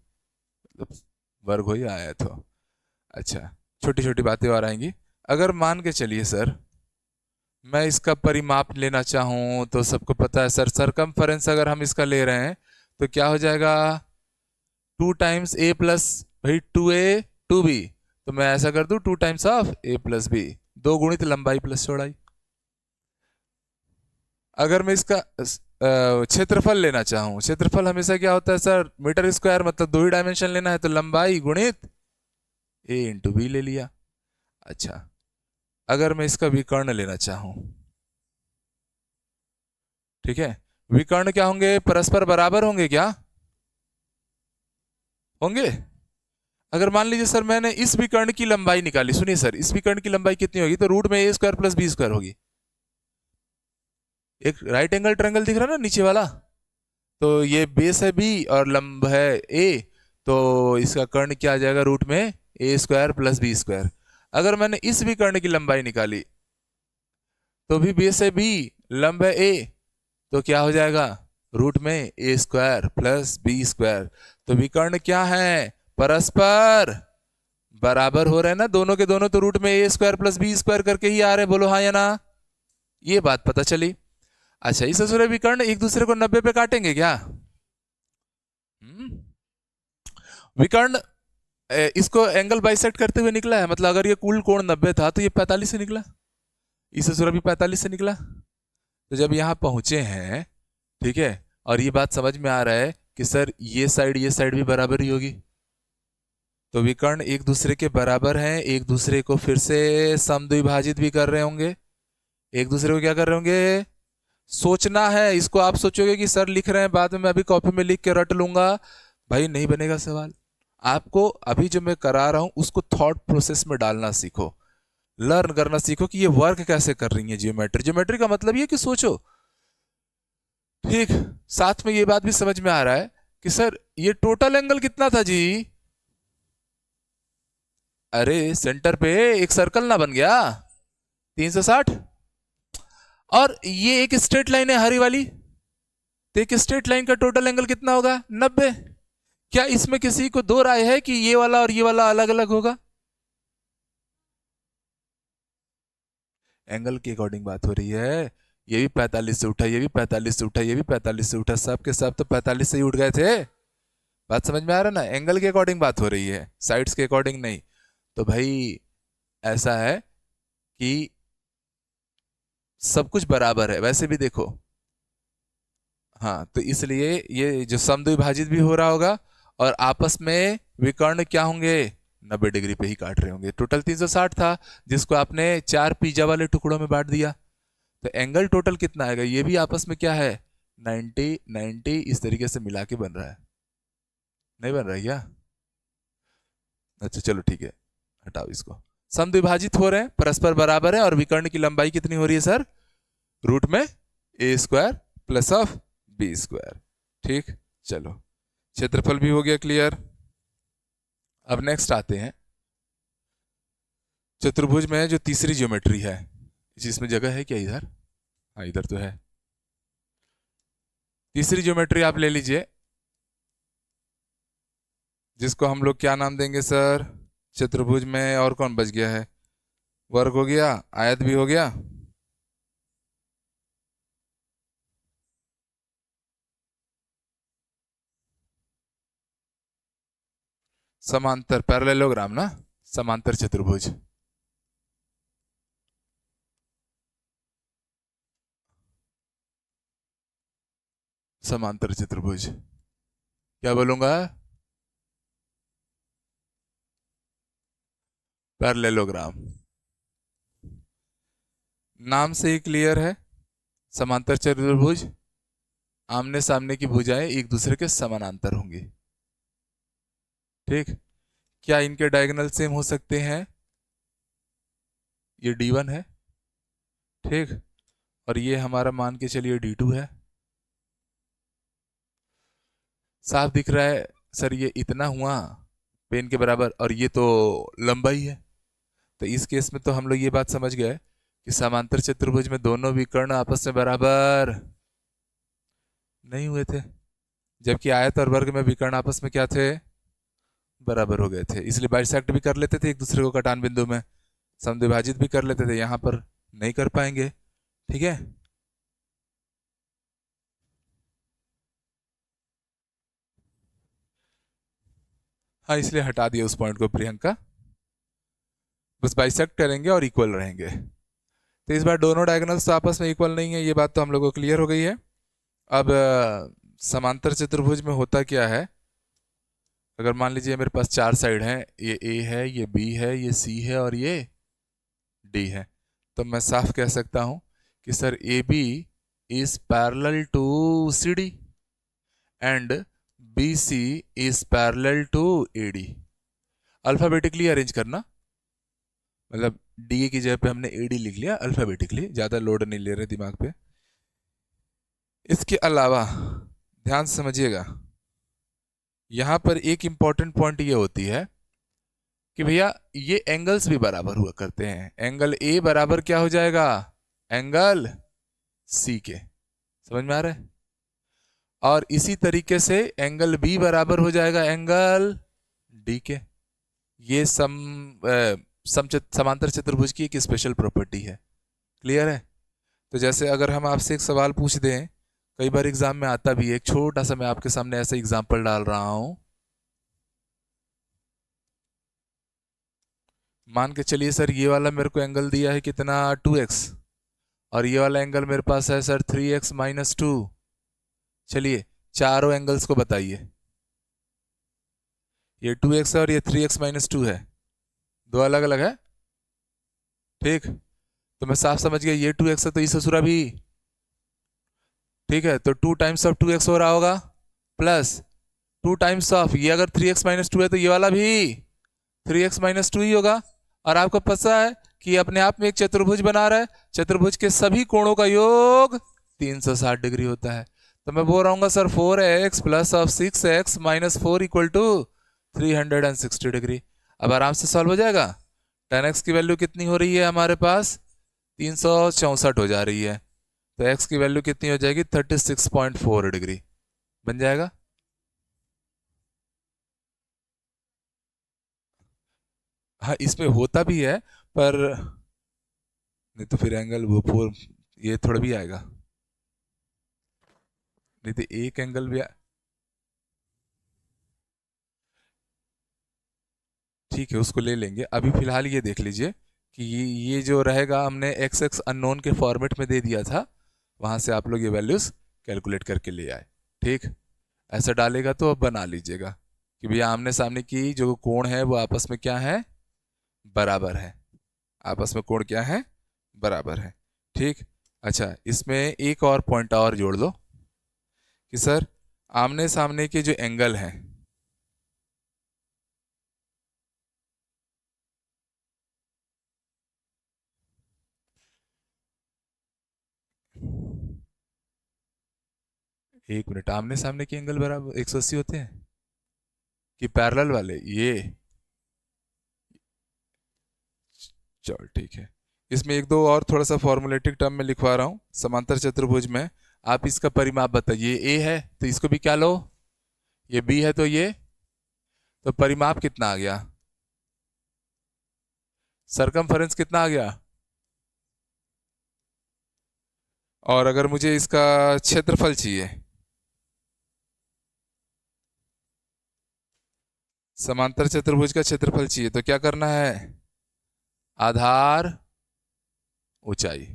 वर्ग हो या आया तो। अच्छा छोटी छोटी बातें और आएंगी, अगर मान के चलिए सर मैं इसका परिमाप लेना चाहूं, तो सबको पता है सर सरकमफेरेंस अगर हम इसका ले रहे हैं तो क्या हो जाएगा, 2 टाइम्स ए प्लस, भाई 2a 2b, तो मैं ऐसा कर दूं 2 times of a plus B, 2 गुणित लंबाई प्लस चौड़ाई। अगर मैं इसका क्षेत्रफल लेना चाहूं, क्षेत्रफल हमेशा क्या होता है सर, मीटर स्क्वायर, मतलब 2 ही डायमेंशन लेना है, तो लंबाई गुणित a इंटू बी ले लिया। अच्छा अगर मैं इसका विकर्ण लेना चाहूं, ठीक है, विकर्ण क्या होंगे, परस्पर बराबर होंगे क्या, होंगे। अगर मान लीजिए सर मैंने इस विकर्ण की लंबाई निकाली, सुनिए सर इस विकर्ण की लंबाई कितनी होगी, तो रूट में A square plus B square होगी। एक राइट एंगल ट्रायंगल दिख रहा है ना नीचे वाला, तो ये बेस है बी और लंब है ए, तो इसका कर्ण क्या आ जाएगा, रूट में A square plus B square. अगर मैंने इस विकर्ण की लंबाई निकाली, तो भी बेस है बी, लंब है ए, तो क्या हो जाएगा, रूट में A square plus B square. तो विकर्ण क्या है, परस्पर बराबर हो रहे हैं ना, दोनों के दोनों, तो रूट में A square plus B square करके ही आ रहे, बोलो हाँ या ना, ये बात पता चली। अच्छा इस असुर विकर्ण एक दूसरे को 90 पे काटेंगे क्या, विकर्ण इसको एंगल बाइसेक्ट करते हुए निकला है, मतलब अगर ये कुल कोण 90 था तो ये 45 से निकला, इस असुर भी 45 से निकला। तो जब यहां पहुंचे हैं, ठीक है, और ये बात समझ में आ रहा है कि सर ये साइड भी बराबर ही होगी, तो विकर्ण एक दूसरे के बराबर हैं, एक दूसरे को फिर से समद्विभाजित भी कर रहे होंगे, एक दूसरे को क्या कर रहे होंगे, सोचना है, इसको आप सोचोगे कि सर लिख रहे हैं बाद में मैं अभी कॉपी में लिख के रट लूंगा, भाई नहीं बनेगा सवाल। आपको अभी जो मैं करा रहा हूं उसको थॉट प्रोसेस में डालना सीखो, लर्न करना सीखो कि ये वर्क कैसे कर रही है जियोमेट्री। जियोमेट्री का मतलब ये कि सोचो, ठीक। साथ में ये बात भी समझ में आ रहा है कि सर ये टोटल एंगल कितना था जी, अरे सेंटर पे एक सर्कल ना बन गया 360, और ये एक स्ट्रेट लाइन है हरी वाली, तो एक स्ट्रेट लाइन का टोटल एंगल कितना होगा, 90। क्या इसमें किसी को दो राय है कि ये वाला और ये वाला अलग अलग होगा, एंगल के अकॉर्डिंग बात हो रही है, ये भी 45 से उठा, ये भी 45 से उठा, ये भी 45 से उठा, सब के सब तो 45 से ही उठ गए थे। बात समझ में आ रहा है ना, एंगल के अकॉर्डिंग बात हो रही है, साइड्स के अकॉर्डिंग नहीं। तो भाई ऐसा है कि सब कुछ बराबर है, वैसे भी देखो, हाँ, तो इसलिए ये जो समद्विभाजित भी हो रहा होगा और आपस में विकर्ण क्या होंगे, 90 डिग्री पे ही काट रहे होंगे। टोटल 360 था, जिसको आपने 4 पिज्जा वाले टुकड़ों में बांट दिया, तो एंगल टोटल कितना आएगा, ये भी आपस में क्या है, 90 90 इस तरीके से मिला के बन रहा है। नहीं बन रहा है क्या? अच्छा चलो ठीक है, हटाओ इसको। समद्विभाजित हो रहे हैं, परस्पर बराबर है, और विकर्ण की लंबाई कितनी हो रही है सर, रूट में A square plus of B square. ठीक, चलो क्षेत्रफल भी हो गया क्लियर। अब नेक्स्ट आते हैं चतुर्भुज में जो तीसरी ज्योमेट्री है, जिसमें जगह है क्या इधर, हाँ इधर तो है। तीसरी ज्योमेट्री आप ले लीजिए, जिसको हम लोग क्या नाम देंगे सर, चतुर्भुज में और कौन बच गया है, वर्ग हो गया, आयत भी हो गया, समांतर पैरेललोग्राम ना, समांतर चतुर्भुज। समांतर चतुर्भुज क्या बोलूंगा, पैरेललोग्राम। नाम से ही क्लियर है, समांतर चतुर्भुज, आमने सामने की भुजाएं एक दूसरे के समानांतर होंगी। ठीक, क्या इनके डायगोनल सेम हो सकते हैं, ये D1 है, ठीक, और ये हमारा मान के चलिए D2 है। साफ दिख रहा है सर, ये इतना हुआ पेन के बराबर, और ये तो लंबाई है, तो इस केस में तो हम लोग ये बात समझ गए कि समांतर चतुर्भुज में दोनों विकर्ण आपस में बराबर नहीं हुए थे, जबकि आयत और वर्ग में विकर्ण आपस में क्या थे, बराबर हो गए थे, इसलिए बाइसेक्ट भी कर लेते थे एक दूसरे को कटान बिंदु में, समद्विभाजित भी कर लेते थे, यहां पर नहीं कर पाएंगे। ठीक है, हाँ इसलिए हटा दिया उस पॉइंट को प्रियंका, बस बाइसेक्ट करेंगे और इक्वल रहेंगे। तो इस बार दोनों डायगोनल्स तो आपस में इक्वल नहीं है, ये बात तो हम लोग को क्लियर हो गई है। अब समांतर चतुर्भुज में होता क्या है, अगर मान लीजिए मेरे पास 4 साइड हैं, ये ए है, ये बी है, ये सी है और ये डी है, तो मैं साफ कह सकता हूं कि sir A B is parallel to C D and B C is parallel to A D. Alphabetically arrange करना, मतलब डी की जगह पे हमने ए डी लिख लिया अल्फाबेटिकली, ज़्यादा लोड नहीं ले रहे दिमाग पे। इसके अलावा ध्यान से समझिएगा, यहां पर एक इंपॉर्टेंट पॉइंट ये होती है कि भैया ये एंगल्स भी बराबर हुआ करते हैं, एंगल ए बराबर क्या हो जाएगा, एंगल सी के, समझ में आ रहा है, और इसी तरीके से एंगल बी बराबर हो जाएगा एंगल डी के। ये समांतर चतुर्भुज की एक स्पेशल प्रॉपर्टी है, क्लियर है। तो जैसे अगर हम आपसे एक सवाल पूछ दें, कई बार एग्जाम में आता भी है, एक छोटा सा मैं आपके सामने ऐसा एग्जाम्पल डाल रहा हूं, मान के चलिए सर ये वाला मेरे को एंगल दिया है कितना 2x, और ये वाला एंगल मेरे पास है सर 3x-2। चलिए चारों एंगल्स को बताइए, ये 2x है और ये 3x-2 है, दो अलग अलग है, ठीक, तो मैं साफ समझ गया ये 2x है तो इस ससुरा भी, ठीक है, तो 2 टाइम्स ऑफ 2x हो रहा होगा, प्लस 2 टाइम्स ऑफ ये, अगर 3x-2 है तो ये वाला भी 3x-2 ही होगा। और आपको पता है कि अपने आप में एक चतुर्भुज बना रहा है, चतुर्भुज के सभी कोणों का योग 360 डिग्री होता है, तो मैं बोल रहा हूँ sir 4x plus of 6x minus 4 equal to 360 degree. अब आराम से सॉल्व हो जाएगा, 10x की वैल्यू कितनी हो रही है हमारे पास, 364 हो जा रही है, तो x की वैल्यू कितनी हो जाएगी 36.4 डिग्री बन जाएगा। हाँ इसमें होता भी है, पर नहीं तो फिर एंगल वो 4 ये थोड़ा भी आएगा, नहीं तो एक एंगल भी ठीक है उसको ले लेंगे। अभी फिलहाल ये देख लीजिए कि ये जो रहेगा, हमने एक्स एक्स अननोन के फॉर्मेट में दे दिया था, वहां से आप लोग ये वैल्यूज कैलकुलेट करके ले आए। ठीक, ऐसा डालेगा तो अब बना लीजिएगा कि भैया आमने सामने की जो कोण है वो आपस में क्या है, बराबर है। आपस में कोण क्या है, बराबर है। ठीक, अच्छा इसमें एक और पॉइंट और जोड़ लो कि सर आमने सामने के जो एंगल हैं, एक मिनट, आमने सामने के एंगल बराबर 180 होते हैं कि पैरेलल वाले ये? चल ठीक है, इसमें एक दो और थोड़ा सा फॉर्मूलेटिक टर्म में लिखवा रहा हूं। समांतर चतुर्भुज में आप इसका परिमाप बताइए, ए है तो इसको भी क्या लो, ये बी है तो ये, तो परिमाप कितना आ गया, सरकमफेरेंस कितना आ गया, और अगर मुझे इसका क्षेत्रफल चाहिए, समांतर चतुर्भुज का क्षेत्रफल चाहिए, तो क्या करना है, आधार ऊंचाई।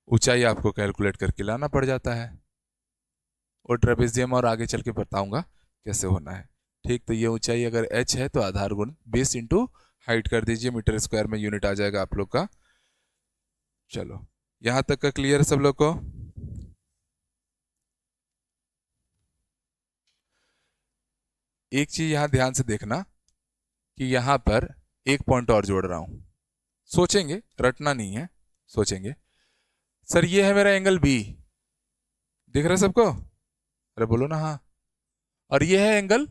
ऊंचाई आपको कैलकुलेट करके लाना पड़ जाता है, और ट्रेपेजियम और आगे चल के बताऊंगा कैसे होना है। ठीक, तो ये ऊंचाई अगर h है तो आधार गुण 20 इंटू हाइट कर दीजिए, मीटर स्क्वायर में यूनिट आ जाएगा आप लोग का। चलो यहां तक का क्लियर सब लोग को? एक चीज यहां ध्यान से देखना कि यहां पर एक पॉइंट और जोड़ रहा हूं, सोचेंगे, रटना नहीं है, सोचेंगे। सर ये है मेरा एंगल बी, दिख रहा है सबको? अरे बोलो ना हाँ। और ये है एंगल,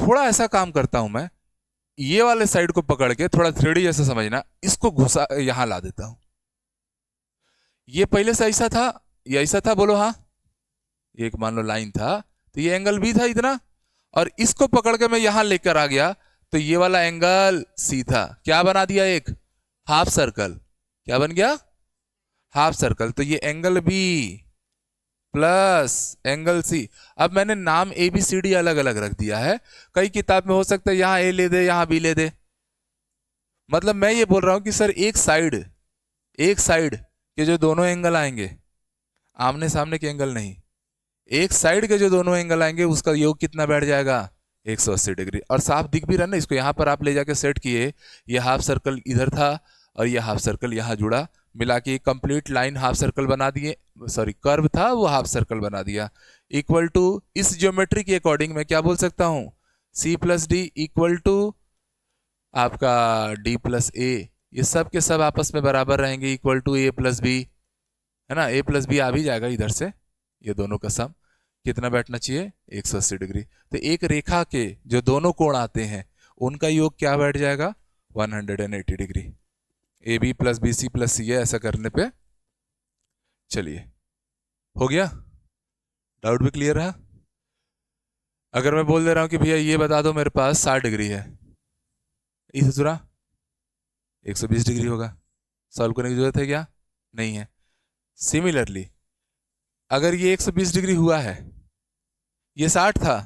थोड़ा ऐसा काम करता हूं मैं, ये वाले साइड को पकड़ के थोड़ा 3D जैसा समझना, इसको घुसा यहां ला देता हूं। ये पहले से ऐसा था, ये ऐसा था, बोलो हाँ। ये एक मान लो लाइन था, तो ये एंगल बी था इतना, और इसको पकड़ के मैं यहां लेकर आ गया, तो ये वाला एंगल सी था, क्या बना दिया, एक हाफ सर्कल। क्या बन गया, हाफ सर्कल। तो ये angle B plus angle C. अब मैंने नाम ए बी सी डी अलग अलग रख दिया है, कई किताब में हो सकता है यहां ए ले दे यहां बी ले दे। मतलब मैं ये बोल रहा हूं कि सर एक साइड के जो दोनों एंगल आएंगे, आमने सामने के एंगल नहीं, एक साइड के जो दोनों एंगल आएंगे उसका योग कितना बैठ जाएगा, 180 डिग्री। और साफ दिख भी रहा ना, इसको यहां पर आप ले जाके सेट किए, ये हाफ सर्कल इधर था और ये हाफ सर्कल यहां जुड़ा, मिला के कंप्लीट लाइन हाफ सर्कल बना दिए, सॉरी कर्व था वो हाफ सर्कल बना दिया। इक्वल टू, इस ज्योमेट्री के अकॉर्डिंग मैं क्या बोल सकता हूं, C plus D equal to आपका डी प्लस ए, ये सब के सब आपस में बराबर रहेंगे, equal to A plus B, है ना, ए प्लस बी आ भी जाएगा इधर से, ये दोनों का सम कितना बैठना चाहिए, 180 डिग्री। तो एक रेखा के जो दोनों कोण आते हैं उनका योग क्या बैठ जाएगा, 180 डिग्री। A B plus B C plus C है, ऐसा करने पे, चलिए हो गया, डाउट भी क्लियर है? अगर मैं बोल दे रहा हूं कि भैया ये बता दो मेरे पास 60 डिग्री है, इस दूसरा 120 डिग्री होगा, सॉल्व करने की जरूरत है क्या, नहीं है। सिमिलरली अगर ये 120 डिग्री हुआ है, ये 60 था,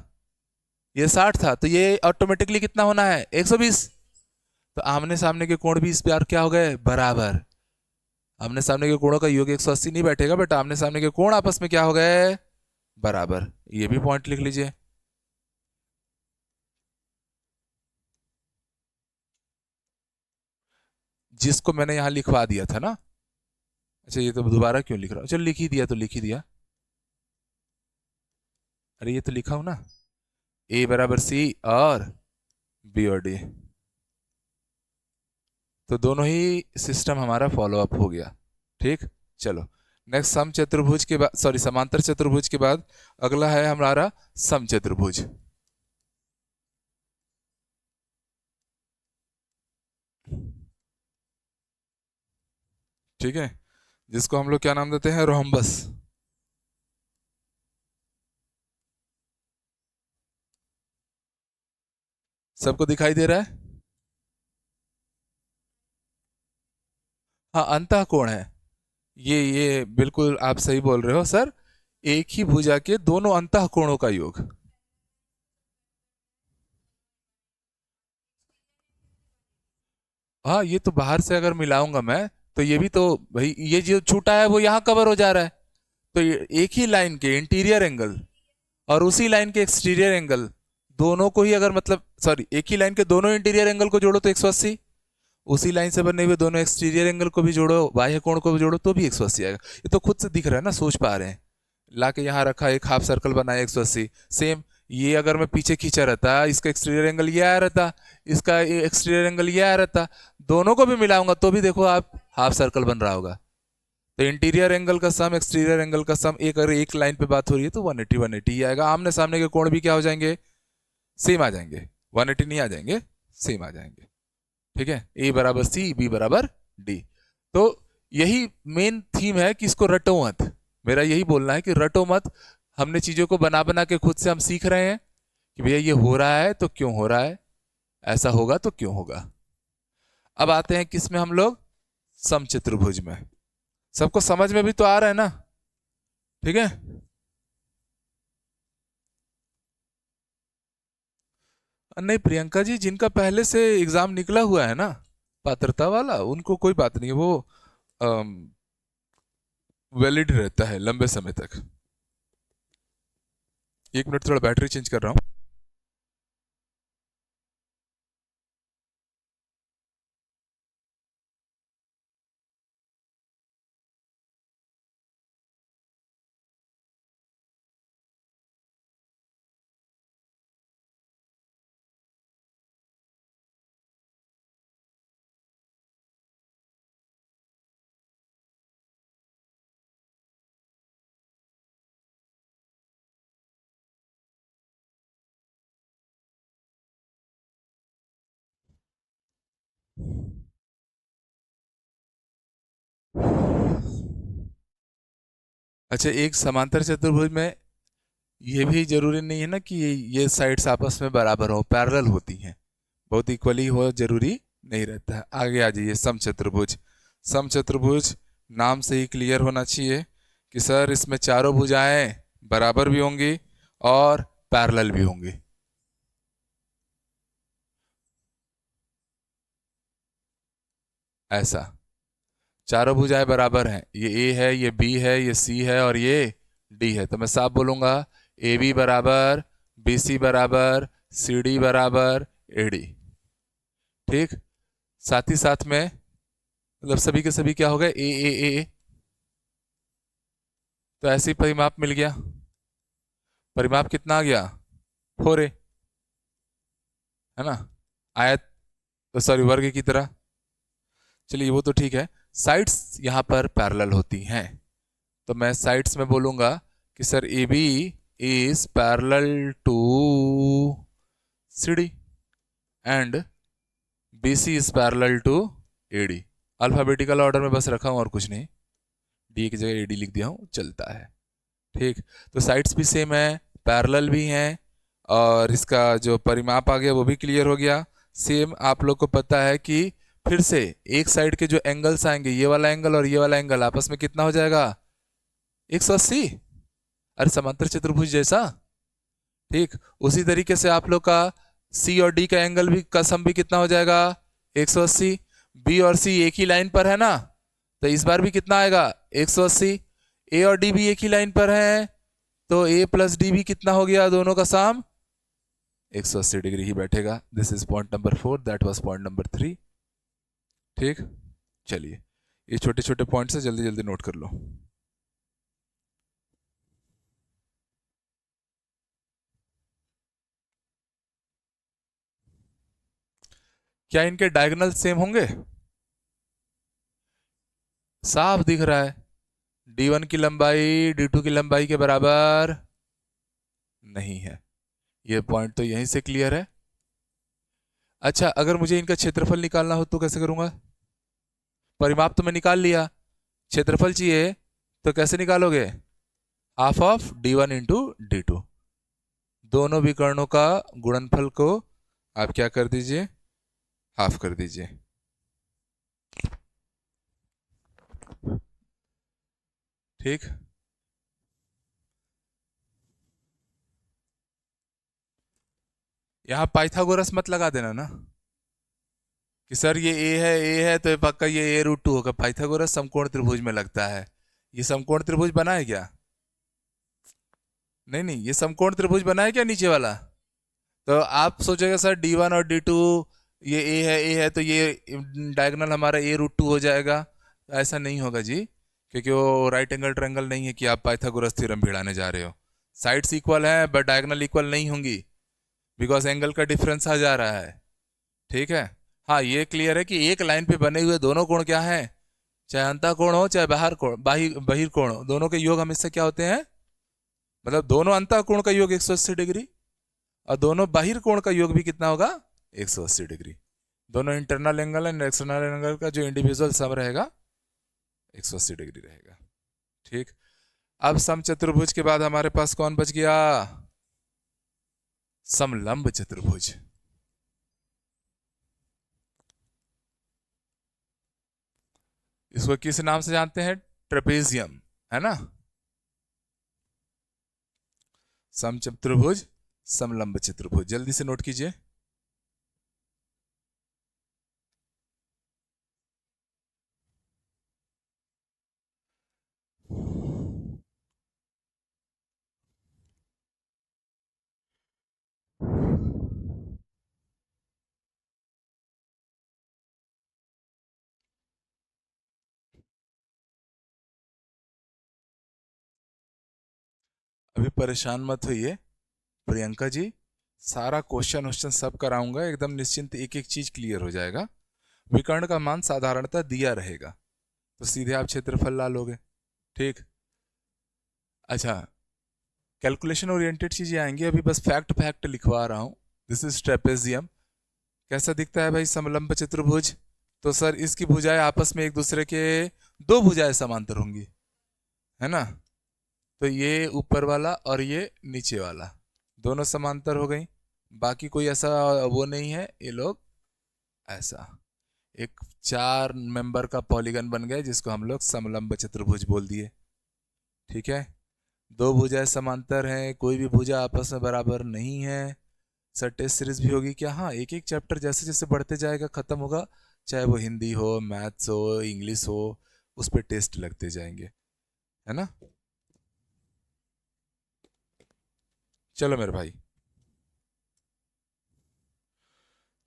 ये 60 था, तो ये ऑटोमेटिकली कितना होना है, 120। तो आमने सामने के कोण भी इस बार क्या हो गए, बराबर। आमने सामने के कोणों का योग 180 नहीं बैठेगा, बट आमने सामने के कोण आपस में क्या हो गए, बराबर। ये भी पॉइंट लिख लीजिए। जिसको मैंने यहां लिखवा दिया था ना, अच्छा ये तो दोबारा क्यों लिख रहा हूं, चलो लिख ही दिया तो लिख ही दिया। अरे ये तो लिखा हूं ना, ए बराबर सी और बी और डी, तो दोनों ही सिस्टम हमारा फॉलो अप हो गया। ठीक, चलो नेक्स्ट सम चतुर्भुज के बाद, सॉरी समांतर चतुर्भुज के बाद अगला है हमारा सम चतुर्भुज। ठीक है, जिसको हम लोग क्या नाम देते हैं, रोहम्बस। सबको दिखाई दे रहा है? हाँ अंतः कोण है, ये बिल्कुल आप सही बोल रहे हो सर, एक ही भुजा के दोनों अंतः कोणों का योग। हाँ, ये तो बाहर से अगर मिलाऊंगा मैं तो ये भी तो, भाई ये जो छूटा है वो यहाँ कवर हो जा रहा है। तो एक ही लाइन के इंटीरियर एंगल और उसी लाइन के एक्सटीरियर एंगल, दोनों को ही अगर मतलब सॉरी, एक ही लाइन के दोनों इंटीरियर एंगल को जोड़ो तो 180, उसी लाइन से बने हुए दोनों एक्सटीरियर एंगल को भी जोड़ो, बाह्य कोण को भी जोड़ो तो भी 180 आएगा। ये तो खुद से दिख रहा है ना, सोच पा रहे हैं। ला के यहाँ रखा, एक हाफ सर्कल बनाया 180, सेम। ये अगर मैं पीछे खींचा रहता, इसका एक्सटीरियर एंगल ये आया रहता, इसका एक्सटीरियर एंगल ये आया रहता, दोनों को भी मिलाऊंगा तो भी देखो आप हाफ सर्कल बन रहा होगा। तो इंटीरियर एंगल का सम एक्सटीरियर एंगल का सम, एक अगर एक लाइन पे बात हो रही है तो 180 180 ही आएगा। आमने सामने के कोण भी क्या हो जाएंगे, सेम आ जाएंगे, 180 नहीं आ जाएंगे, सेम आ जाएंगे। ठीक है, ए बराबर सी, बी बराबर डी। तो यही मेन थीम है कि इसको रटो मत। मेरा यही बोलना है कि रटो मत। हमने चीजों को बना बना के खुद से हम सीख रहे हैं कि भैया ये हो रहा है तो क्यों हो रहा है, ऐसा होगा तो क्यों होगा। अब आते हैं किस में हम लोग, समचतुर्भुज में। सबको समझ में भी तो आ रहा है ना, ठीक है। नहीं प्रियंका जी, जिनका पहले से एग्जाम निकला हुआ है ना, पात्रता वाला, उनको कोई बात नहीं है, वो वैलिड रहता है लंबे समय तक। एक मिनट, थोड़ा बैटरी चेंज कर रहा हूँ। अच्छा, एक समांतर चतुर्भुज में ये भी जरूरी नहीं है ना कि ये साइड्स आपस में बराबर हो, पैरेलल होती हैं। बहुत इक्वली हो जरूरी नहीं रहता है। आगे आ जाइए, समचतुर्भुज। समचतुर्भुज नाम से ही क्लियर होना चाहिए कि सर इसमें चारों भुजाएं बराबर भी होंगी और पैरेलल भी होंगी। ऐसा, चारों भुजाएं बराबर हैं, ये ए है, ये बी है, ये सी है और ये डी है, तो मैं साफ बोलूंगा ए बी बराबर, बी सी बराबर, सी डी बराबर, ए डी। ठीक, साथ ही साथ में मतलब सभी के सभी क्या हो गए, ए। तो ऐसे ही परिमाप मिल गया। परिमाप कितना आ गया, 4a, है ना, आयत, सॉरी वर्ग की तरह। चलिए वो तो ठीक है। साइड्स यहाँ पर पैरेलल होती हैं, तो मैं साइड्स में बोलूंगा कि sir A B is parallel to C D and B C is parallel to A D. Alphabetical order में बस रखा हूँ और कुछ नहीं, डी की जगह ए डी लिख दिया हूँ, चलता है। ठीक, तो साइड्स भी सेम है, पैरेलल भी हैं, और इसका जो परिमाप आ गया वो भी क्लियर हो गया। सेम आप लोग को पता है कि फिर से एक साइड के जो एंगल्स आएंगे, ये वाला एंगल और ये वाला एंगल आपस में कितना हो जाएगा, 180। अरे समांतर चतुर्भुज जैसा। ठीक, उसी तरीके से आप लोग का सी और डी का एंगल भी का सम भी कितना हो जाएगा, 180। बी और सी एक ही लाइन पर है ना, तो इस बार भी कितना आएगा, 180। ए और डी भी एक ही लाइन पर है, तो ए प्लस डी भी कितना हो गया, दोनों का सम 180 डिग्री ही बैठेगा। This is point number 4, that was point number 3। ठीक, चलिए ये छोटे छोटे पॉइंट्स है, जल्दी जल्दी नोट कर लो। क्या इनके डायगोनल सेम होंगे, साफ दिख रहा है। D1 की लंबाई D2 की लंबाई के बराबर नहीं है, ये पॉइंट तो यहीं से क्लियर है। अच्छा, अगर मुझे इनका क्षेत्रफल निकालना हो तो कैसे करूंगा, परिमाप तो मैं निकाल लिया, क्षेत्रफल चाहिए तो कैसे निकालोगे, half of D1 into D2। दोनों विकर्णों का गुणनफल को आप क्या कर दीजिए, हाफ कर दीजिए। ठीक, यहां पाइथागोरस मत लगा देना ना, कि सर ये ए है तो ये पक्का ये A√2 होगा। पाइथागोरस समकोण त्रिभुज में लगता है। ये समकोण त्रिभुज बना है क्या? नहीं नहीं, ये समकोण त्रिभुज बना है क्या नीचे वाला? तो आप सोचेगा सर D1 और D2 ये ए है तो ये डायगोनल हमारा A√2 हो जाएगा। ऐसा नहीं होगा जी, क्योंकि वो राइट एंगल ट्रायंगल नहीं है कि आप पाइथागोरस थ्योरम भिड़ाने जा रहे हो। साइड्स इक्वल है बट डायगोनल इक्वल नहीं होंगी, बिकॉज एंगल का डिफरेंस आ जा रहा है। ठीक है। हाँ, ये क्लियर है कि एक लाइन पे बने हुए दोनों कोण क्या है, चाहे अंतःकोण हो चाहे बाहर कोण बहिर्कोण हो, दोनों के योग हमेशा क्या होते हैं, मतलब दोनों अंतःकोण का योग 180 डिग्री और दोनों बहिर्कोण का योग भी कितना होगा, 180 डिग्री। दोनों internal angle and external angle का जो इंडिविजुअल सम रहेगा 180 डिग्री रहेगा। ठीक। अब समचतुर्भुज के बाद हमारे पास कौन बच गया, समलंब चतुर्भुज। इसको किस नाम से जानते हैं, ट्रेपेजियम, है ना। समचतुर्भुज, समलंब चतुर्भुज, जल्दी से नोट कीजिए। अभी परेशान मत होइए प्रियंका जी, सारा क्वेश्चन वोश्चन सब कराऊंगा, एकदम निश्चिंत, एक एक चीज क्लियर हो जाएगा। विकर्ण का मान साधारणतः दिया रहेगा, तो सीधे आप क्षेत्रफल ला लोगे। ठीक। अच्छा, कैलकुलेशन ओरिएंटेड चीजें आएंगी, अभी बस फैक्ट फैक्ट लिखवा रहा हूँ। This is trapezium. कैसा दिखता है भाई समलंब चतुर्भुज, तो सर इसकी भुजाएं आपस में एक दूसरे के, दो भुजाएं समांतर होंगी, है ना। तो ये ऊपर वाला और ये नीचे वाला दोनों समांतर हो गई। बाकी कोई ऐसा वो नहीं है, ये लोग ऐसा एक 4 मेंबर का पॉलीगन बन गए जिसको हम लोग समलंब चतुर्भुज बोल दिए। ठीक है। दो भुजाएं समांतर हैं, कोई भी भुजा आपस में बराबर नहीं है। सर टेस्ट सीरीज भी होगी क्या? हाँ, एक एक चैप्टर जैसे जैसे बढ़ते जाएगा खत्म होगा, चाहे वो हिंदी हो, मैथ्स हो, इंग्लिश हो, उस पर टेस्ट लगते जाएंगे, है ना। चलो मेरे भाई,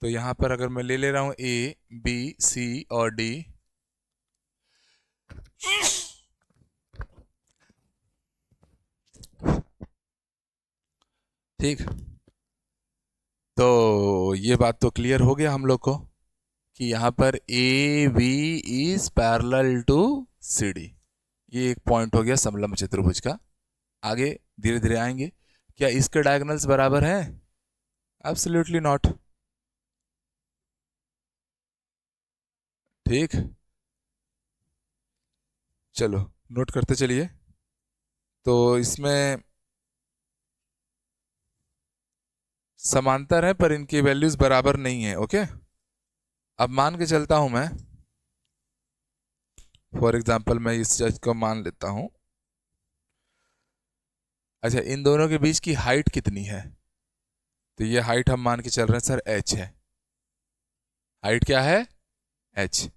तो यहां पर अगर मैं ले रहा हूं A, B, C और D, ठीक, तो ये बात तो क्लियर हो गया हम लोग को कि यहाँ पर AB is parallel to CD। ये एक पॉइंट हो गया समलंब चतुर्भुज का। आगे धीरे धीरे आएंगे। क्या इसके डायगोनल्स बराबर हैं? Absolutely not. ठीक, चलो नोट करते चलिए। तो इसमें समांतर है पर इनकी वैल्यूज बराबर नहीं है। ओके, अब मान के चलता हूं मैं, फॉर एग्जाम्पल मैं इस जज को मान लेता हूं। अच्छा, इन दोनों के बीच की हाइट कितनी है? तो ये हाइट हम मान के चल रहे हैं सर h है। हाइट क्या है? h।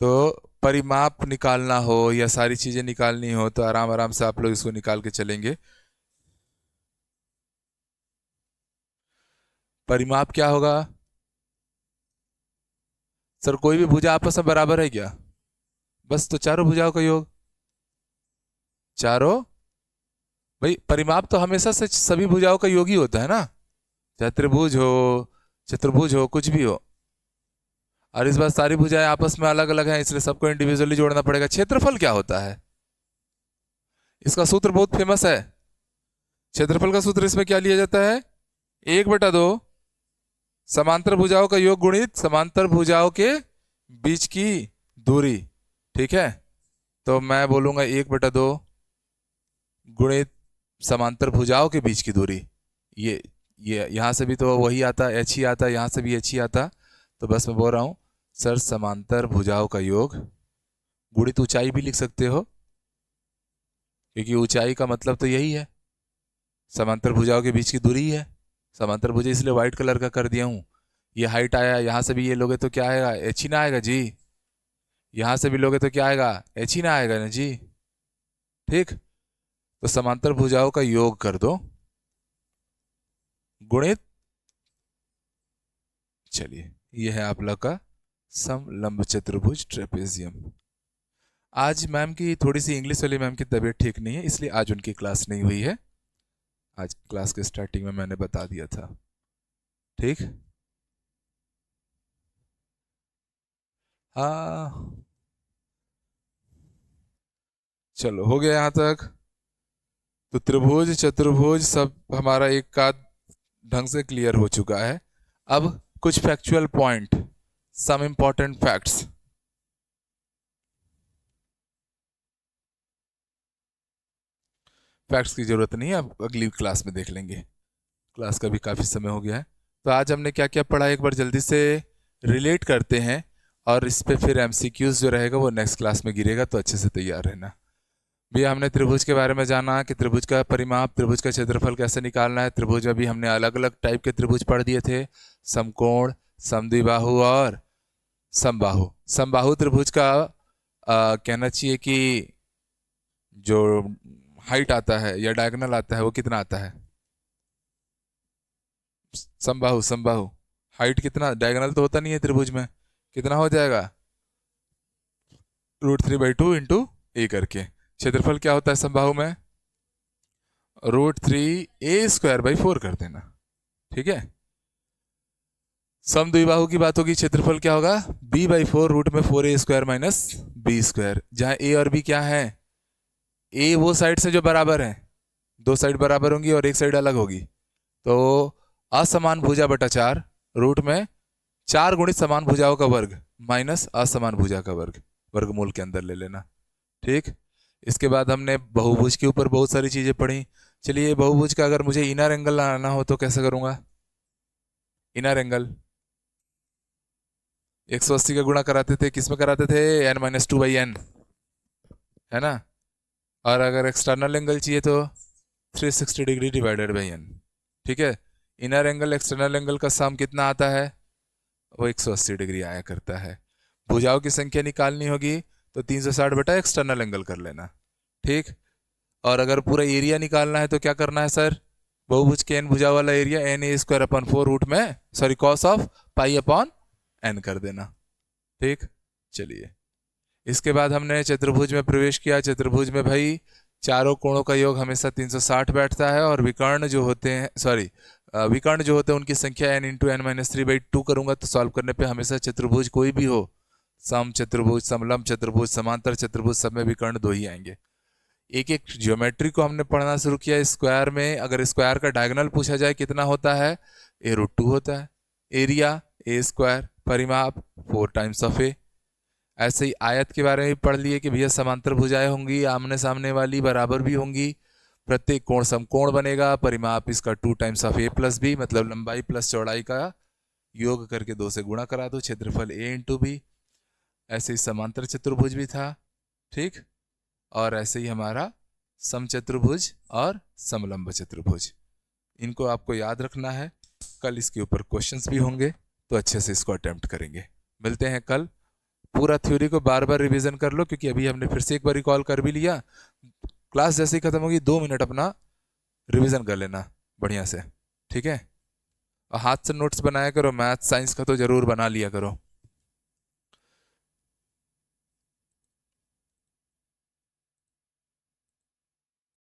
तो परिमाप निकालना हो या सारी चीजें निकालनी हो तो आराम आराम से आप लोग इसको निकाल के चलेंगे। परिमाप क्या होगा सर? कोई भी भुजा आपस में बराबर है क्या? बस, तो चारों भुजाओं का योग, चारों। भाई परिमाप तो हमेशा से सभी भुजाओं का योग ही होता है ना, चाहे त्रिभुज हो, चतुर्भुज हो, कुछ भी हो। और इस बार सारी भुजाएं आपस में अलग अलग हैं, इसलिए सबको इंडिविजुअली जोड़ना पड़ेगा। क्षेत्रफल क्या होता है? इसका सूत्र बहुत फेमस है। क्षेत्रफल का सूत्र इसमें क्या लिया जाता है? 1/2 समांतर भुजाओं का योग गुणित समांतर भुजाओं के बीच की दूरी। ठीक है, तो मैं बोलूंगा 1/2 गुणित समांतर भुजाओं के बीच की दूरी। ये यहां से भी तो वही आता, h ही आता, यहां से भी h ही आता। तो बस मैं बोल रहा हूं सर समांतर भुजाओं का योग गुणित ऊंचाई भी लिख सकते हो, क्योंकि ऊंचाई का मतलब तो यही है, समांतर भुजाओं के बीच की दूरी ही है। समांतर भुजा इसलिए व्हाइट कलर का कर दिया हूं ये हाइट आया, यहाँ से भी ये लोगे तो क्या आएगा, एच ही ना आएगा जी। यहाँ से भी लोगे तो क्या आएगा, एच ही ना आएगा ना जी। ठीक, तो समांतर भुजाओं का योग कर दो गुणित, चलिए ये है आप लोग का समलंब चतुर्भुज ट्रेपेजियम। आज मैम की थोड़ी सी इंग्लिश वाली मैम की तबीयत ठीक नहीं है, इसलिए आज उनकी क्लास नहीं हुई है। आज क्लास के स्टार्टिंग में मैंने बता दिया था। ठीक, हाँ चलो हो गया यहाँ तक। तो त्रिभुज चतुर्भुज सब हमारा एक का ढंग से क्लियर हो चुका है। अब कुछ factual point, some important facts. Facts की जरूरत नहीं है, अब अगली क्लास में देख लेंगे, क्लास का भी काफ़ी समय हो गया है। तो आज हमने क्या क्या पढ़ा एक बार जल्दी से रिलेट करते हैं, और इस पे फिर एमसीक्यूज जो रहेगा वो नेक्स्ट क्लास में गिरेगा, तो अच्छे से तैयार रहना। भैया हमने त्रिभुज के बारे में जाना कि त्रिभुज का परिमाप, त्रिभुज का क्षेत्रफल कैसे निकालना है। त्रिभुज में भी हमने अलग अलग टाइप के त्रिभुज पढ़ दिए थे, समकोण, समद्विबाहु और समबाहु। समबाहु त्रिभुज का कहना चाहिए कि जो हाइट आता है या डायगोनल आता है वो कितना आता है, समबाहु समबाहु हाइट कितना, डायगोनल तो होता नहीं है त्रिभुज में, कितना हो जाएगा, √3/2 इंटू ए करके। क्षेत्रफल क्या होता है समबाहु में, √3a² 4 कर देना। ठीक है, समद्विबाहु की बात होगी, क्षेत्रफल क्या होगा, b/4 √4a² - b², जहां a और b क्या है, a वो साइड से जो बराबर है, दो साइड बराबर होंगी और एक साइड अलग होगी, तो असमान भुजा बटा 4 रूट में 4 गुणित समान भुजाओं का वर्ग माइनस असमान भुजा का वर्ग, वर्गमूल के अंदर ले लेना। ठीक, इसके बाद हमने बहुभुज के ऊपर बहुत सारी चीज़ें पढ़ी। चलिए बहुभुज का अगर मुझे इनर एंगल लाना हो तो कैसे करूँगा, इनर एंगल 180 का गुणा कराते थे, किस में कराते थे, n-2/n, है ना। और अगर एक्सटर्नल एंगल चाहिए तो 360 डिग्री डिवाइडेड बाई n। ठीक है, इनर एंगल एक्सटर्नल एंगल का सम कितना आता है, वो 180 डिग्री आया करता है। भुजाओं की संख्या निकालनी होगी तो 360 बटा एक्सटर्नल एंगल कर लेना। ठीक, और अगर पूरा एरिया निकालना है तो क्या करना है सर, बहुभुज के n भुजा वाला एरिया na² 4 रूट में सॉरी cos ऑफ π/n कर देना। ठीक, चलिए इसके बाद हमने चतुर्भुज में प्रवेश किया। चतुर्भुज में भाई चारों कोणों का योग हमेशा 360 बैठता है, और विकर्ण जो होते हैं विकर्ण जो होते हैं उनकी संख्या n × n-3/2 करूंगा, तो सॉल्व करने पे हमेशा चतुर्भुज कोई भी हो, सम चतुर्भुज, समलंब चतुर्भुज, समांतर चतुर्भुज, सब में विकर्ण 2 ही आएंगे। एक एक ज्योमेट्री को हमने पढ़ना शुरू किया। स्क्वायर में अगर स्क्वायर का डायगोनल पूछा जाए कितना होता है, a√2 होता है। एरिया a², परिमाप 4 टाइम्स ऑफ a। ऐसे ही आयत के बारे में पढ़ लिए कि भैया समांतर भुजाएं होंगी, आमने सामने वाली बराबर भी होंगी, प्रत्येक कोण समकोण बनेगा, परिमाप इसका 2 टाइम्स ऑफ a + b, मतलब लंबाई प्लस चौड़ाई का योग करके 2 से गुणा करा दो, क्षेत्रफल a × b। ऐसे ही समांतर चतुर्भुज भी था। ठीक, और ऐसे ही हमारा समचतुर्भुज और समलंब चतुर्भुज, इनको आपको याद रखना है। कल इसके ऊपर क्वेश्चंस भी होंगे, तो अच्छे से इसको अटेम्प्ट करेंगे। मिलते हैं कल। पूरा थ्योरी को बार बार रिवीजन कर लो, क्योंकि अभी हमने फिर से एक बार रिकॉल कर भी लिया। क्लास जैसे ही खत्म होगी 2 मिनट अपना रिवीजन कर लेना बढ़िया से। ठीक है, और हाथ से नोट्स बनाया करो, मैथ साइंस का तो जरूर बना लिया करो।